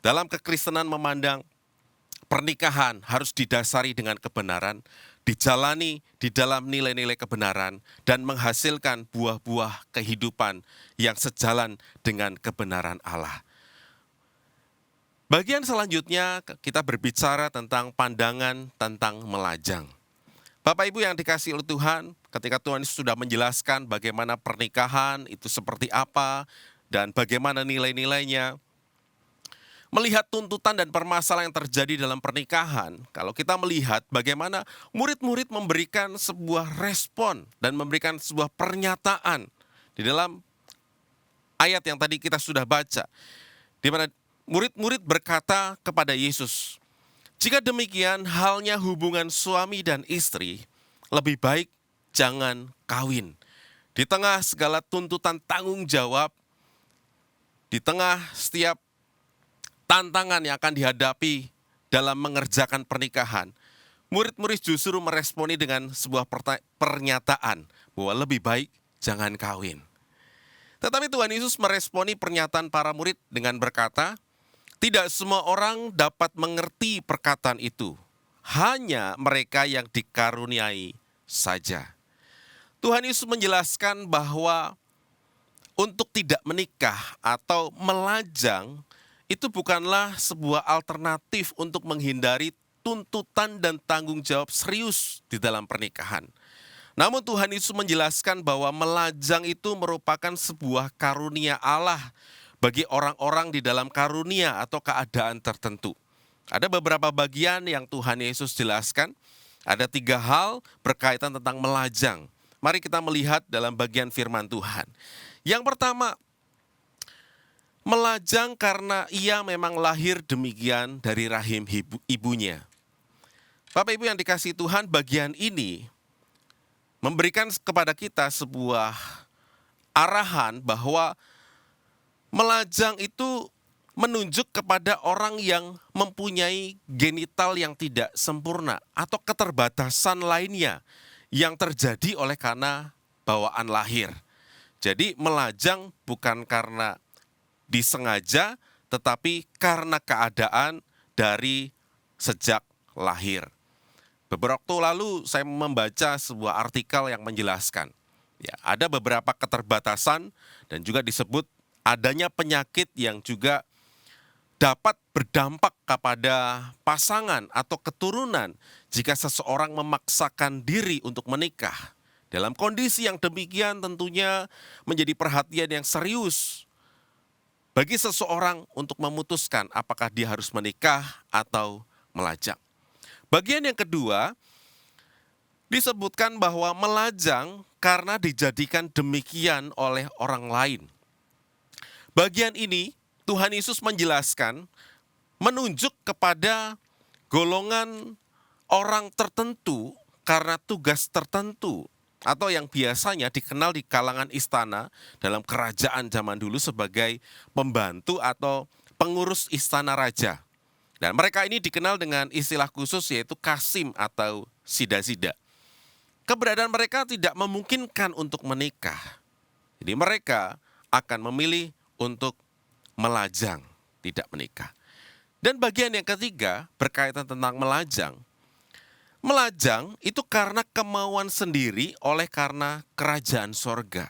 Speaker 6: dalam kekristenan memandang pernikahan harus didasari dengan kebenaran, dijalani di dalam nilai-nilai kebenaran, dan menghasilkan buah-buah kehidupan yang sejalan dengan kebenaran Allah. Bagian selanjutnya kita berbicara tentang pandangan tentang melajang. Bapak Ibu yang dikasihi oleh Tuhan, ketika Tuhan sudah menjelaskan bagaimana pernikahan itu seperti apa dan bagaimana nilai-nilainya, melihat tuntutan dan permasalahan yang terjadi dalam pernikahan, kalau kita melihat bagaimana murid-murid memberikan sebuah respon dan memberikan sebuah pernyataan di dalam ayat yang tadi kita sudah baca, di mana murid-murid berkata kepada Yesus, "Jika demikian halnya hubungan suami dan istri, lebih baik jangan kawin." Di tengah segala tuntutan tanggung jawab, di tengah setiap tantangan yang akan dihadapi dalam mengerjakan pernikahan, murid-murid justru meresponi dengan sebuah pernyataan bahwa lebih baik jangan kawin. Tetapi Tuhan Yesus meresponi pernyataan para murid dengan berkata, tidak semua orang dapat mengerti perkataan itu, hanya mereka yang dikaruniai saja. Tuhan Yesus menjelaskan bahwa untuk tidak menikah atau melajang itu bukanlah sebuah alternatif untuk menghindari tuntutan dan tanggung jawab serius di dalam pernikahan. Namun Tuhan Yesus menjelaskan bahwa melajang itu merupakan sebuah karunia Allah bagi orang-orang di dalam karunia atau keadaan tertentu. Ada beberapa bagian yang Tuhan Yesus jelaskan. Ada 3 hal berkaitan tentang melajang. Mari kita melihat dalam bagian firman Tuhan. Yang pertama, melajang karena ia memang lahir demikian dari rahim ibunya. Bapak Ibu yang dikasihi Tuhan, bagian ini memberikan kepada kita sebuah arahan bahwa melajang itu menunjuk kepada orang yang mempunyai genital yang tidak sempurna atau keterbatasan lainnya yang terjadi oleh karena bawaan lahir. Jadi melajang bukan karena disengaja, tetapi karena keadaan dari sejak lahir. Beberapa waktu lalu saya membaca sebuah artikel yang menjelaskan, ya, ada beberapa keterbatasan dan juga disebut adanya penyakit yang juga dapat berdampak kepada pasangan atau keturunan jika seseorang memaksakan diri untuk menikah. Dalam kondisi yang demikian tentunya menjadi perhatian yang serius bagi seseorang untuk memutuskan apakah dia harus menikah atau melajang. Bagian yang kedua, disebutkan bahwa melajang karena dijadikan demikian oleh orang lain. Bagian ini Tuhan Yesus menjelaskan, menunjuk kepada golongan orang tertentu karena tugas tertentu, atau yang biasanya dikenal di kalangan istana dalam kerajaan zaman dulu sebagai pembantu atau pengurus istana raja. Dan mereka ini dikenal dengan istilah khusus yaitu kasim atau sida-sida. Keberadaan mereka tidak memungkinkan untuk menikah. Jadi mereka akan memilih untuk melajang, tidak menikah. Dan bagian yang ketiga berkaitan tentang melajang. Melajang itu karena kemauan sendiri oleh karena kerajaan sorga.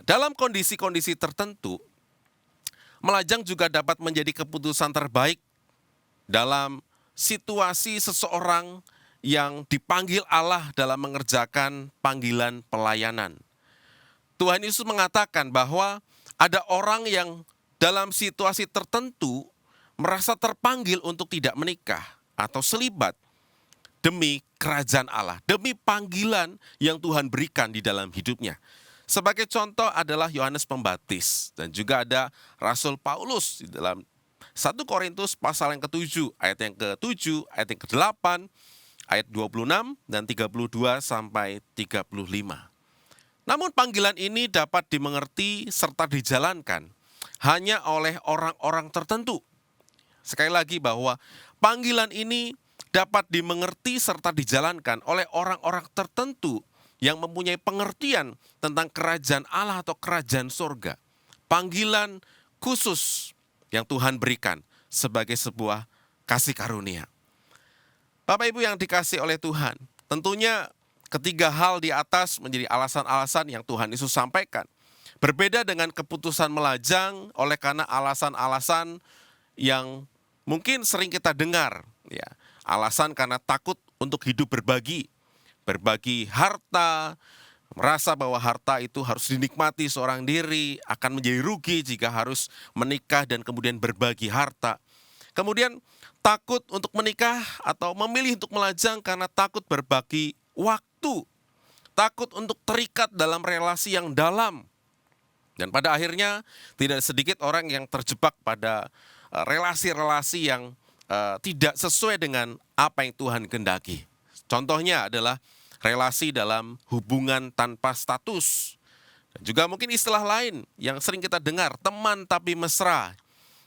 Speaker 6: Dalam kondisi-kondisi tertentu, melajang juga dapat menjadi keputusan terbaik dalam situasi seseorang yang dipanggil Allah dalam mengerjakan panggilan pelayanan. Tuhan Yesus mengatakan bahwa ada orang yang dalam situasi tertentu merasa terpanggil untuk tidak menikah atau selibat demi kerajaan Allah, demi panggilan yang Tuhan berikan di dalam hidupnya. Sebagai contoh adalah Yohanes Pembaptis dan juga ada Rasul Paulus di dalam 1 Korintus pasal yang ke-7, ayat yang ke-7, ayat yang ke-8, ayat 26 dan 32 sampai 35. Namun panggilan ini dapat dimengerti serta dijalankan hanya oleh orang-orang tertentu. Sekali lagi bahwa panggilan ini dapat dimengerti serta dijalankan oleh orang-orang tertentu yang mempunyai pengertian tentang kerajaan Allah atau kerajaan surga. Panggilan khusus yang Tuhan berikan sebagai sebuah kasih karunia. Bapak Ibu yang dikasihi oleh Tuhan, tentunya ketiga hal di atas menjadi alasan-alasan yang Tuhan Yesus sampaikan. Berbeda dengan keputusan melajang oleh karena alasan-alasan yang mungkin sering kita dengar. Ya, alasan karena takut untuk hidup berbagi harta, merasa bahwa harta itu harus dinikmati seorang diri, akan menjadi rugi jika harus menikah dan kemudian berbagi harta. Kemudian takut untuk menikah atau memilih untuk melajang karena takut berbagi waktu, takut untuk terikat dalam relasi yang dalam. Dan pada akhirnya tidak sedikit orang yang terjebak pada relasi-relasi yang tidak sesuai dengan apa yang Tuhan kehendaki. Contohnya adalah relasi dalam hubungan tanpa status. Dan juga mungkin istilah lain yang sering kita dengar, teman tapi mesra.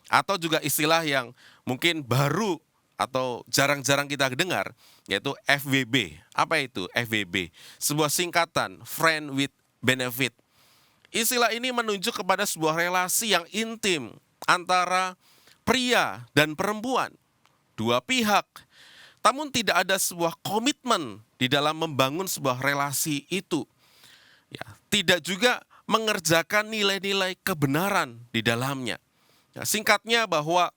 Speaker 6: Atau juga istilah yang mungkin baru atau jarang-jarang kita dengar, yaitu FWB. Apa itu FWB? Sebuah singkatan, Friend with Benefit. Istilah ini menunjuk kepada sebuah relasi yang intim antara pria dan perempuan. Dua pihak. Namun tidak ada sebuah komitmen di dalam membangun sebuah relasi itu. Ya, tidak juga mengerjakan nilai-nilai kebenaran di dalamnya. Ya, singkatnya bahwa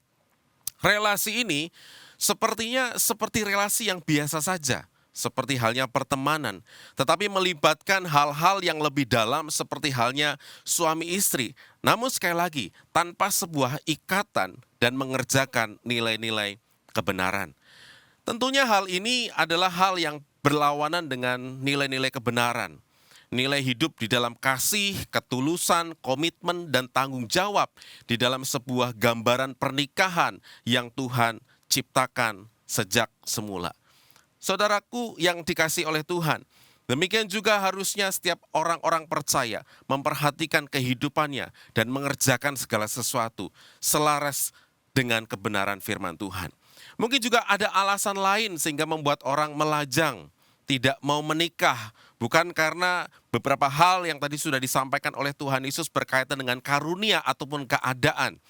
Speaker 6: relasi ini sepertinya seperti relasi yang biasa saja, seperti halnya pertemanan, tetapi melibatkan hal-hal yang lebih dalam seperti halnya suami istri. Namun sekali lagi, tanpa sebuah ikatan dan mengerjakan nilai-nilai kebenaran. Tentunya hal ini adalah hal yang berlawanan dengan nilai-nilai kebenaran. Nilai hidup di dalam kasih, ketulusan, komitmen, dan tanggung jawab di dalam sebuah gambaran pernikahan yang Tuhan ciptakan sejak semula. Saudaraku yang dikasihi oleh Tuhan, Demikian juga harusnya setiap orang-orang percaya memperhatikan kehidupannya dan mengerjakan segala sesuatu selaras dengan kebenaran firman Tuhan. Mungkin juga ada alasan lain sehingga membuat orang melajang, tidak mau menikah, bukan karena beberapa hal yang tadi sudah disampaikan oleh Tuhan Yesus berkaitan dengan karunia ataupun keadaan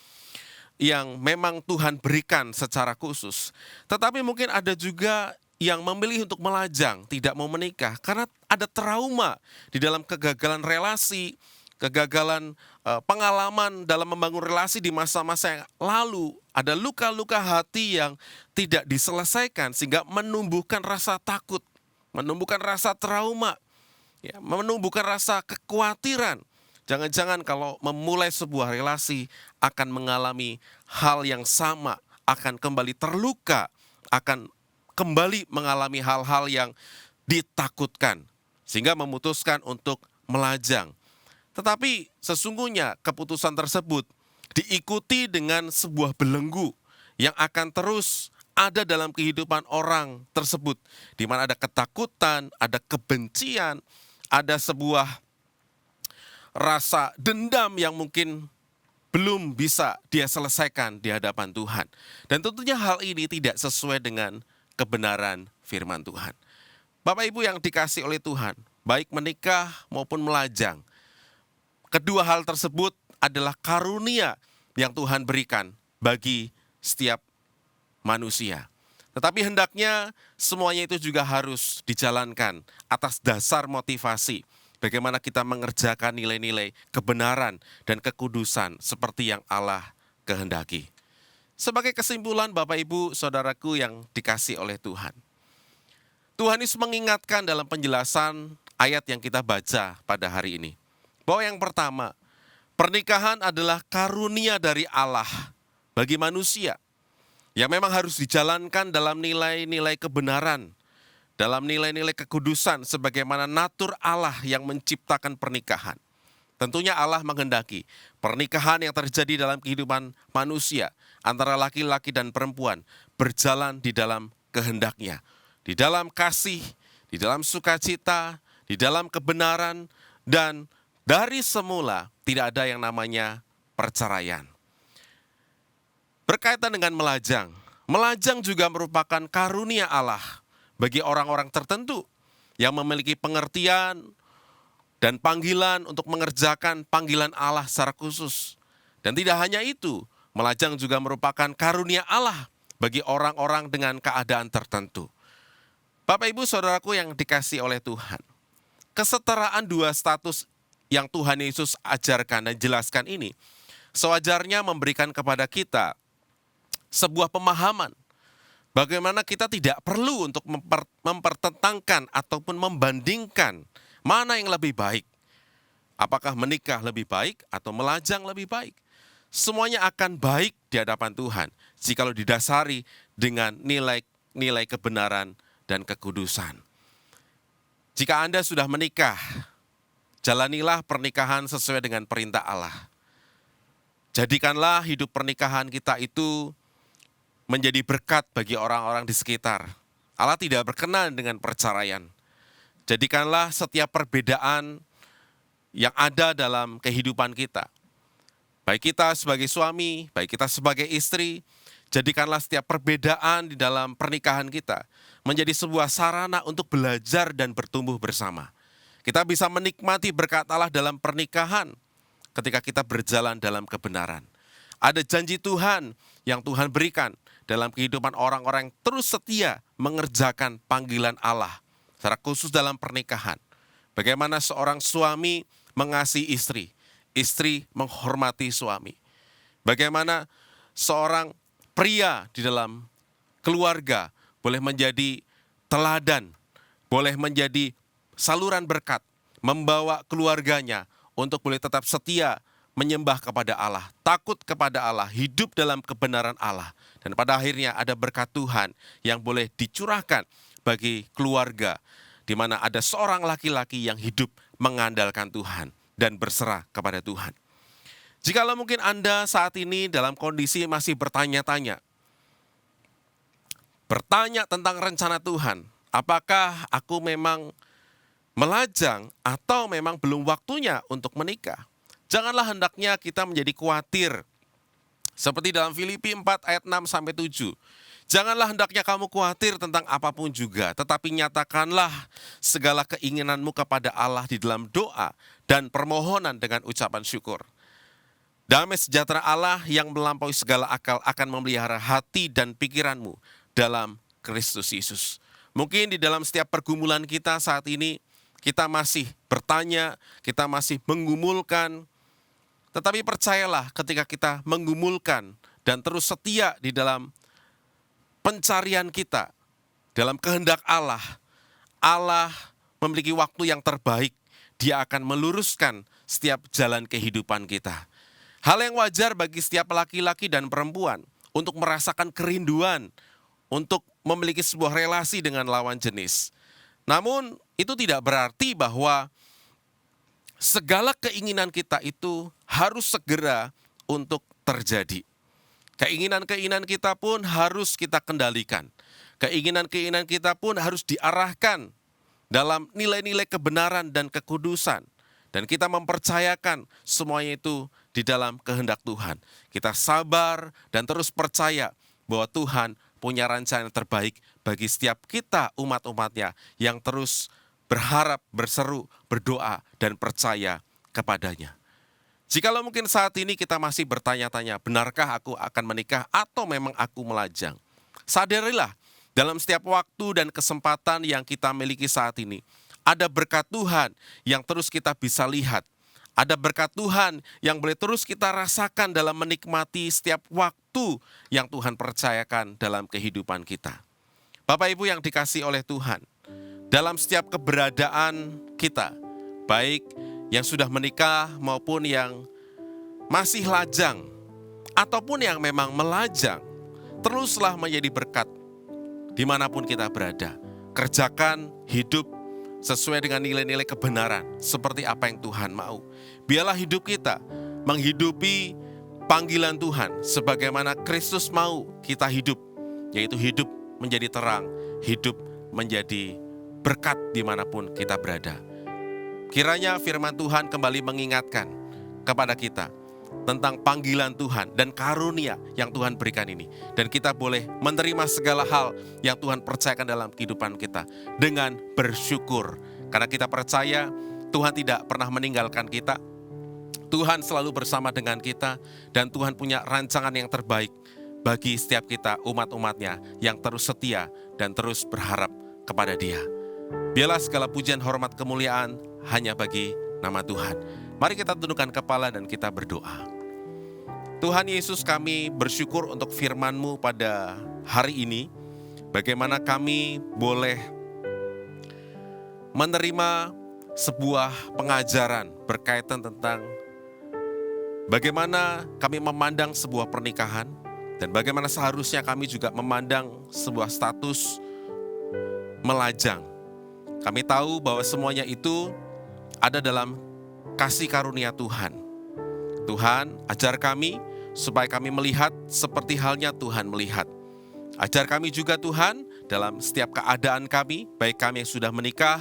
Speaker 6: yang memang Tuhan berikan secara khusus. Tetapi mungkin ada juga yang memilih untuk melajang, tidak mau menikah, karena ada trauma di dalam kegagalan relasi, kegagalan pengalaman dalam membangun relasi di masa-masa yang lalu. Ada luka-luka hati yang tidak diselesaikan sehingga menumbuhkan rasa takut, menumbuhkan rasa trauma, ya, menumbuhkan rasa kekhawatiran. Jangan-jangan kalau memulai sebuah relasi akan mengalami hal yang sama, akan kembali terluka, akan kembali mengalami hal-hal yang ditakutkan, sehingga memutuskan untuk melajang. Tetapi sesungguhnya keputusan tersebut diikuti dengan sebuah belenggu yang akan terus ada dalam kehidupan orang tersebut, di mana ada ketakutan, ada kebencian, ada sebuah rasa dendam yang mungkin belum bisa dia selesaikan di hadapan Tuhan. Dan tentunya hal ini tidak sesuai dengan kebenaran firman Tuhan. Bapak Ibu yang dikasihi oleh Tuhan, baik menikah maupun melajang, kedua hal tersebut adalah karunia yang Tuhan berikan bagi setiap manusia. Tetapi hendaknya semuanya itu juga harus dijalankan atas dasar motivasi. Bagaimana kita mengerjakan nilai-nilai kebenaran dan kekudusan seperti yang Allah kehendaki. Sebagai kesimpulan Bapak Ibu Saudaraku yang dikasihi oleh Tuhan. Tuhan Yesus mengingatkan dalam penjelasan ayat yang kita baca pada hari ini. Bahwa yang pertama, pernikahan adalah karunia dari Allah bagi manusia. Yang memang harus dijalankan dalam nilai-nilai kebenaran, dalam nilai-nilai kekudusan sebagaimana natur Allah yang menciptakan pernikahan. Tentunya Allah menghendaki pernikahan yang terjadi dalam kehidupan manusia antara laki-laki dan perempuan berjalan di dalam kehendaknya. Di dalam kasih, di dalam sukacita, di dalam kebenaran, dan dari semula tidak ada yang namanya perceraian. Berkaitan dengan melajang, melajang juga merupakan karunia Allah bagi orang-orang tertentu yang memiliki pengertian dan panggilan untuk mengerjakan panggilan Allah secara khusus. Dan tidak hanya itu, melajang juga merupakan karunia Allah bagi orang-orang dengan keadaan tertentu. Bapak Ibu Saudaraku yang dikasihi oleh Tuhan, kesetaraan dua status yang Tuhan Yesus ajarkan dan jelaskan ini sewajarnya memberikan kepada kita sebuah pemahaman bagaimana kita tidak perlu untuk mempertentangkan ataupun membandingkan mana yang lebih baik. Apakah menikah lebih baik atau melajang lebih baik? Semuanya akan baik di hadapan Tuhan jikalau didasari dengan nilai-nilai kebenaran dan kekudusan. Jika Anda sudah menikah, jalanilah pernikahan sesuai dengan perintah Allah. Jadikanlah hidup pernikahan kita itu menjadi berkat bagi orang-orang di sekitar. Allah tidak berkenan dengan perceraian. Jadikanlah setiap perbedaan yang ada dalam kehidupan kita. Baik kita sebagai suami, baik kita sebagai istri, jadikanlah setiap perbedaan di dalam pernikahan kita menjadi sebuah sarana untuk belajar dan bertumbuh bersama. Kita bisa menikmati berkat Allah dalam pernikahan ketika kita berjalan dalam kebenaran. Ada janji Tuhan yang Tuhan berikan dalam kehidupan orang-orang yang terus setia mengerjakan panggilan Allah, secara khusus dalam pernikahan. Bagaimana seorang suami mengasihi istri, istri menghormati suami. Bagaimana seorang pria di dalam keluarga boleh menjadi teladan, boleh menjadi saluran berkat, membawa keluarganya untuk boleh tetap setia menyembah kepada Allah, takut kepada Allah, hidup dalam kebenaran Allah. Dan pada akhirnya ada berkat Tuhan yang boleh dicurahkan bagi keluarga, di mana ada seorang laki-laki yang hidup mengandalkan Tuhan dan berserah kepada Tuhan. Jikalau mungkin Anda saat ini dalam kondisi masih bertanya-tanya tentang rencana Tuhan, apakah aku memang melajang atau memang belum waktunya untuk menikah. Janganlah hendaknya kita menjadi khawatir. Seperti dalam Filipi 4 ayat 6 sampai 7. Janganlah hendaknya kamu khawatir tentang apapun juga, tetapi nyatakanlah segala keinginanmu kepada Allah di dalam doa dan permohonan dengan ucapan syukur. Damai sejahtera Allah yang melampaui segala akal akan memelihara hati dan pikiranmu dalam Kristus Yesus. Mungkin di dalam setiap pergumulan kita saat ini, kita masih bertanya, kita masih menggumulkan, tetapi percayalah ketika kita menggumulkan dan terus setia di dalam pencarian kita, dalam kehendak Allah, Allah memiliki waktu yang terbaik. Dia akan meluruskan setiap jalan kehidupan kita. Hal yang wajar bagi setiap laki-laki dan perempuan untuk merasakan kerinduan, untuk memiliki sebuah relasi dengan lawan jenis. Namun itu tidak berarti bahwa segala keinginan kita itu harus segera untuk terjadi. Keinginan-keinginan kita pun harus kita kendalikan. Keinginan-keinginan kita pun harus diarahkan dalam nilai-nilai kebenaran dan kekudusan. Dan kita mempercayakan semuanya itu di dalam kehendak Tuhan. Kita sabar dan terus percaya bahwa Tuhan punya rencana yang terbaik bagi setiap kita umat-umatnya yang terus berharap, berseru, berdoa, dan percaya kepadanya. Jikalau mungkin saat ini kita masih bertanya-tanya, benarkah aku akan menikah atau memang aku melajang? Sadarilah, dalam setiap waktu dan kesempatan yang kita miliki saat ini, ada berkat Tuhan yang terus kita bisa lihat. Ada berkat Tuhan yang boleh terus kita rasakan dalam menikmati setiap waktu yang Tuhan percayakan dalam kehidupan kita. Bapak Ibu yang dikasihi oleh Tuhan, dalam setiap keberadaan kita, baik yang sudah menikah maupun yang masih lajang, ataupun yang memang melajang, teruslah menjadi berkat dimanapun kita berada. Kerjakan hidup sesuai dengan nilai-nilai kebenaran, seperti apa yang Tuhan mau. Biarlah hidup kita menghidupi panggilan Tuhan, sebagaimana Kristus mau kita hidup, yaitu hidup menjadi terang, hidup menjadi berkat dimanapun kita berada. Kiranya firman Tuhan kembali mengingatkan kepada kita tentang panggilan Tuhan dan karunia yang Tuhan berikan ini. Dan kita boleh menerima segala hal yang Tuhan percayakan dalam kehidupan kita dengan bersyukur. Karena kita percaya Tuhan tidak pernah meninggalkan kita. Tuhan selalu bersama dengan kita dan Tuhan punya rancangan yang terbaik bagi setiap kita umat-umatnya yang terus setia dan terus berharap kepada Dia. Biarlah segala pujian, hormat, kemuliaan hanya bagi nama Tuhan. Mari kita tundukkan kepala dan kita berdoa. Tuhan Yesus, kami bersyukur untuk firman-Mu pada hari ini. Bagaimana kami boleh menerima sebuah pengajaran berkaitan tentang bagaimana kami memandang sebuah pernikahan dan bagaimana seharusnya kami juga memandang sebuah status melajang. Kami tahu bahwa semuanya itu ada dalam kasih karunia Tuhan. Tuhan, ajar kami supaya kami melihat seperti halnya Tuhan melihat. Ajar kami juga Tuhan dalam setiap keadaan kami, baik kami yang sudah menikah,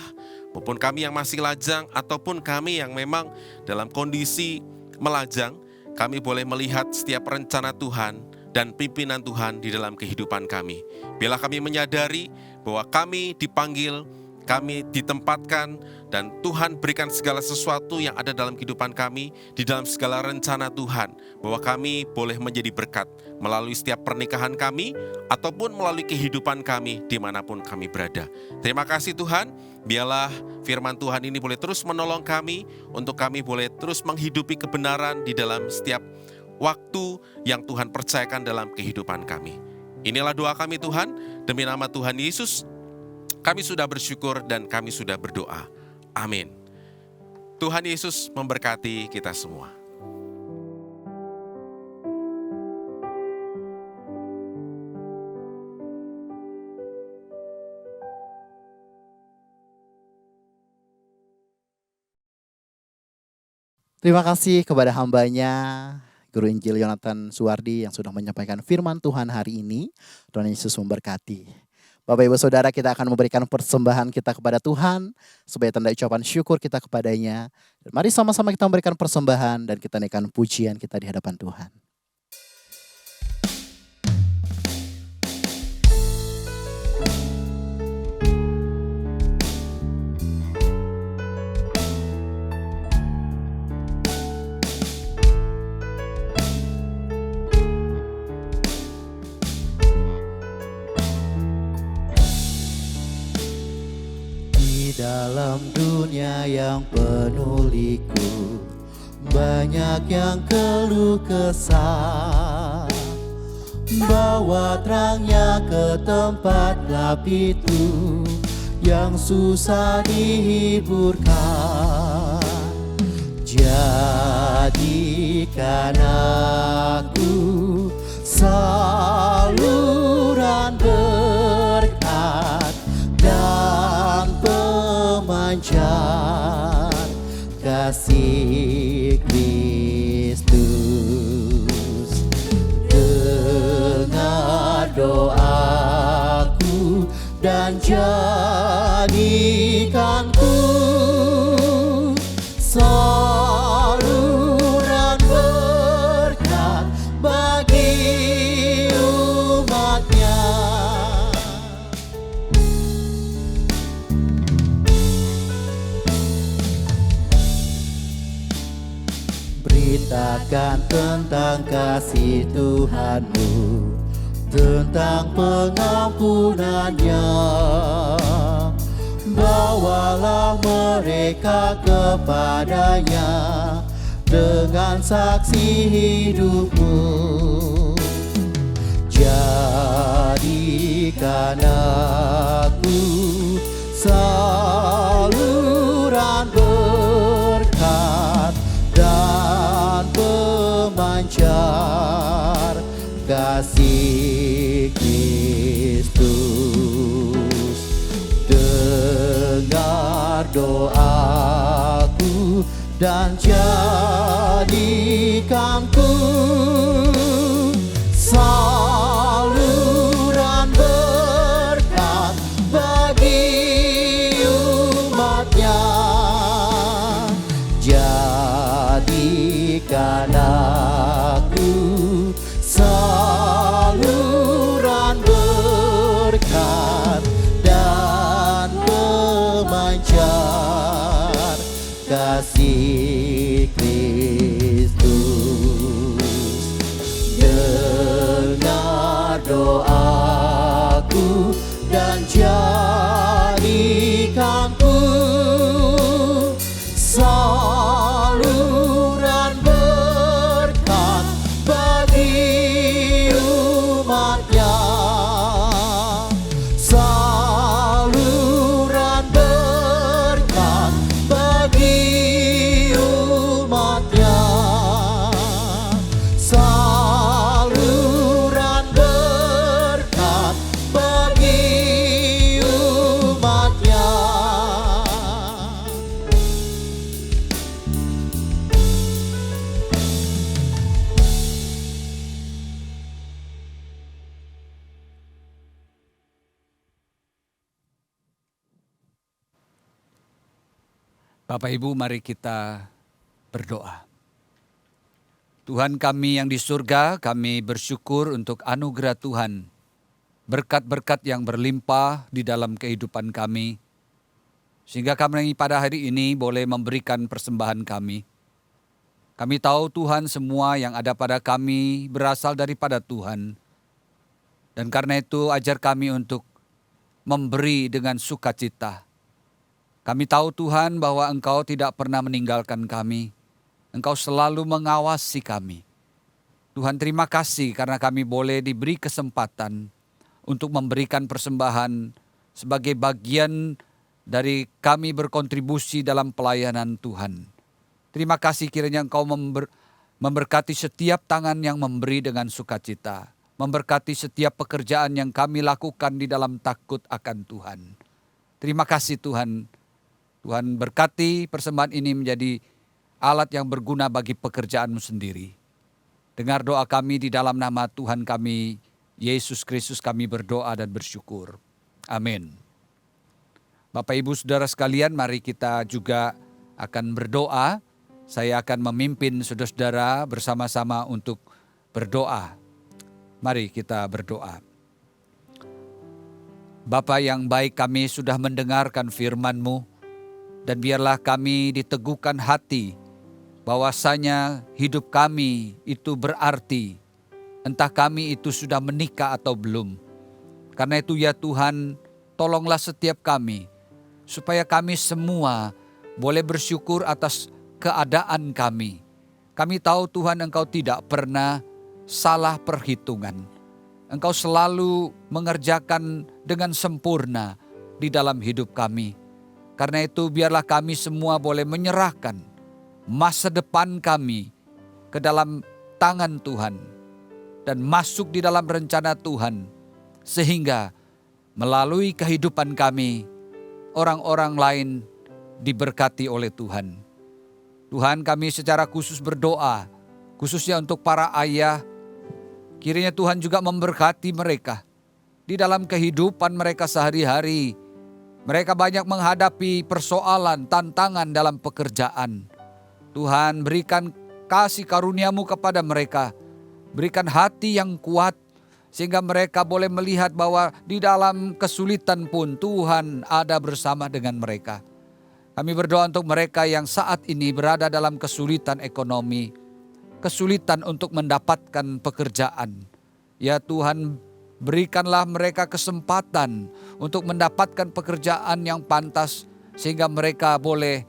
Speaker 6: maupun kami yang masih lajang, ataupun kami yang memang dalam kondisi melajang, kami boleh melihat setiap rencana Tuhan dan pimpinan Tuhan di dalam kehidupan kami. Biarlah kami menyadari bahwa kami dipanggil, kami ditempatkan, dan Tuhan berikan segala sesuatu yang ada dalam kehidupan kami, di dalam segala rencana Tuhan, bahwa kami boleh menjadi berkat melalui setiap pernikahan kami, ataupun melalui kehidupan kami dimanapun kami berada. Terima kasih Tuhan, biarlah firman Tuhan ini boleh terus menolong kami, untuk kami boleh terus menghidupi kebenaran di dalam setiap waktu yang Tuhan percayakan dalam kehidupan kami. Inilah doa kami Tuhan, demi nama Tuhan Yesus, kami sudah bersyukur dan kami sudah berdoa. Amin. Tuhan Yesus memberkati kita semua.
Speaker 4: Terima kasih kepada hambanya, Guru Injil Yonatan Suwardi yang sudah menyampaikan firman Tuhan hari ini. Tuhan Yesus memberkati. Bapak Ibu Saudara, kita akan memberikan persembahan kita kepada Tuhan sebagai tanda ucapan syukur kita kepadanya. Dan mari sama-sama kita memberikan persembahan dan kita naikkan pujian kita di hadapan Tuhan. Di dalam dunia yang penuh liku, banyak yang keluh kesah. Bawa terangnya ke tempat gelap itu yang susah dihiburkan. Jadikan aku saluran berkat dan pemancar kasih Kristus. Dengar doaku dan jadikanku saluran berkat bagi umatnya. Beritakan tentang kasih Tuhanmu, tentang pengampunannya. Bawalah mereka kepadanya dengan saksi hidupmu. Jadikan aku saluran berkat dan pemancar kasih Kristus. Dengar doaku dan jadikanku saluran berkat bagi umatnya. Jadikan aku saluran berkat dan pemancar kasih Kristus. Dengar doaku dan jadikanku saluran berkat bagi umatnya. Saluran berkat bagi umatnya. Saluran berkat bagi umatnya.
Speaker 3: Bapak Ibu, mari kita berdoa. Tuhan kami yang di surga, kami bersyukur untuk anugerah Tuhan. Berkat-berkat yang berlimpah di dalam kehidupan kami. Sehingga kami pada hari ini boleh memberikan persembahan kami. Kami tahu Tuhan semua yang ada pada kami berasal daripada Tuhan. Dan karena itu ajar kami untuk memberi dengan sukacita. Kami tahu Tuhan bahwa Engkau tidak pernah meninggalkan kami. Engkau selalu mengawasi kami. Tuhan terima kasih karena kami boleh diberi kesempatan untuk memberikan persembahan sebagai bagian dari kami berkontribusi dalam pelayanan Tuhan. Terima kasih kiranya Engkau memberkati setiap tangan yang memberi dengan sukacita. Memberkati setiap pekerjaan yang kami lakukan di dalam takut akan Tuhan. Terima kasih Tuhan. Tuhan berkati persembahan ini menjadi alat yang berguna bagi pekerjaan-Mu sendiri. Dengar doa kami di dalam nama Tuhan kami, Yesus Kristus kami berdoa dan bersyukur. Amin. Bapak Ibu Saudara sekalian, mari kita juga akan berdoa. Saya akan memimpin saudara-saudara bersama-sama untuk berdoa. Mari kita berdoa. Bapa yang baik, kami sudah mendengarkan firman-Mu, dan biarlah kami diteguhkan hati bahwasanya hidup kami itu berarti, entah kami itu sudah menikah atau belum. Karena itu ya Tuhan, tolonglah setiap kami, supaya kami semua boleh bersyukur atas keadaan kami. Kami tahu Tuhan, Engkau tidak pernah salah perhitungan. Engkau selalu mengerjakan dengan sempurna di dalam hidup kami. Karena itu biarlah kami semua boleh menyerahkan masa depan kami ke dalam tangan Tuhan dan masuk di dalam rencana Tuhan, sehingga melalui kehidupan kami orang-orang lain diberkati oleh Tuhan. Tuhan, kami secara khusus berdoa, khususnya untuk para ayah, kiranya Tuhan juga memberkati mereka di dalam kehidupan mereka sehari-hari. Mereka banyak menghadapi persoalan, tantangan dalam pekerjaan. Tuhan, berikan kasih karunia-Mu kepada mereka. Berikan hati yang kuat, sehingga mereka boleh melihat bahwa di dalam kesulitan pun Tuhan ada bersama dengan mereka. Kami berdoa untuk mereka yang saat ini berada dalam kesulitan ekonomi, kesulitan untuk mendapatkan pekerjaan. Ya Tuhan, berikanlah mereka kesempatan untuk mendapatkan pekerjaan yang pantas, sehingga mereka boleh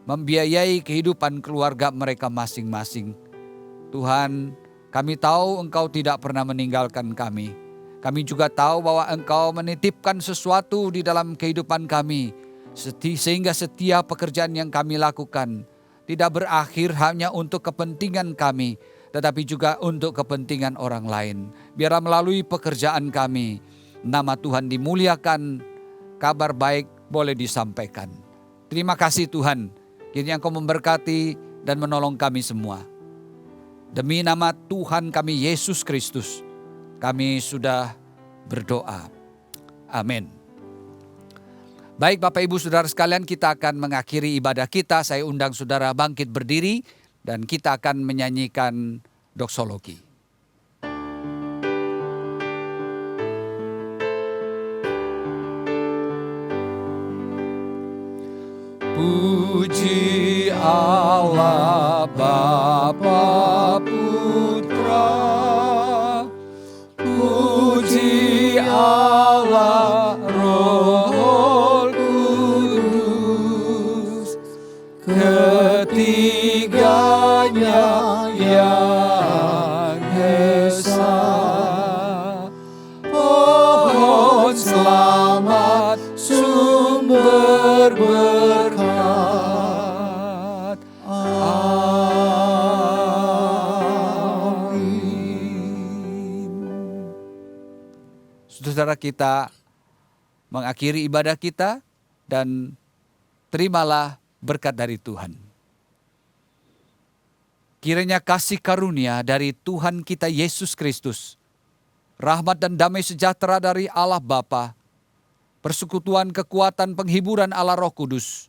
Speaker 3: membiayai kehidupan keluarga mereka masing-masing. Tuhan, kami tahu Engkau tidak pernah meninggalkan kami. Kami juga tahu bahwa Engkau menitipkan sesuatu di dalam kehidupan kami, sehingga setiap pekerjaan yang kami lakukan tidak berakhir hanya untuk kepentingan kami, tetapi juga untuk kepentingan orang lain. Biarlah melalui pekerjaan kami, nama Tuhan dimuliakan, kabar baik boleh disampaikan. Terima kasih Tuhan, kiranya Engkau memberkati dan menolong kami semua. Demi nama Tuhan kami Yesus Kristus, kami sudah berdoa. Amin. Baik Bapak Ibu Saudara sekalian, kita akan mengakhiri ibadah kita. Saya undang saudara bangkit berdiri dan kita akan menyanyikan doksologi. Puji Allah Bapa Putra, puji Allah Roh Kudus, ketiganya yang esa. Pohon selamat, sumber berkat. Amin. Saudara, kita mengakhiri ibadah kita dan terimalah berkat dari Tuhan. Kiranya kasih karunia dari Tuhan kita Yesus Kristus, rahmat dan damai sejahtera dari Allah Bapa, persekutuan kekuatan penghiburan Allah Roh Kudus,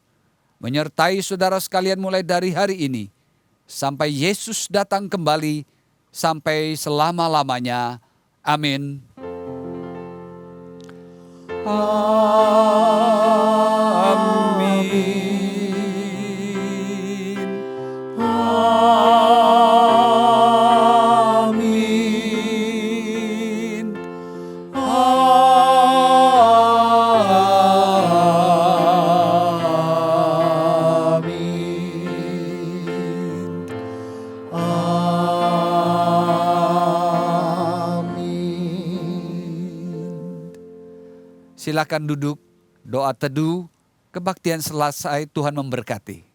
Speaker 3: menyertai saudara sekalian mulai dari hari ini, sampai Yesus datang kembali, sampai selama-lamanya. Amin. Amin. Amin. Silakan duduk, doa teduh, kebaktian selesai, Tuhan memberkati.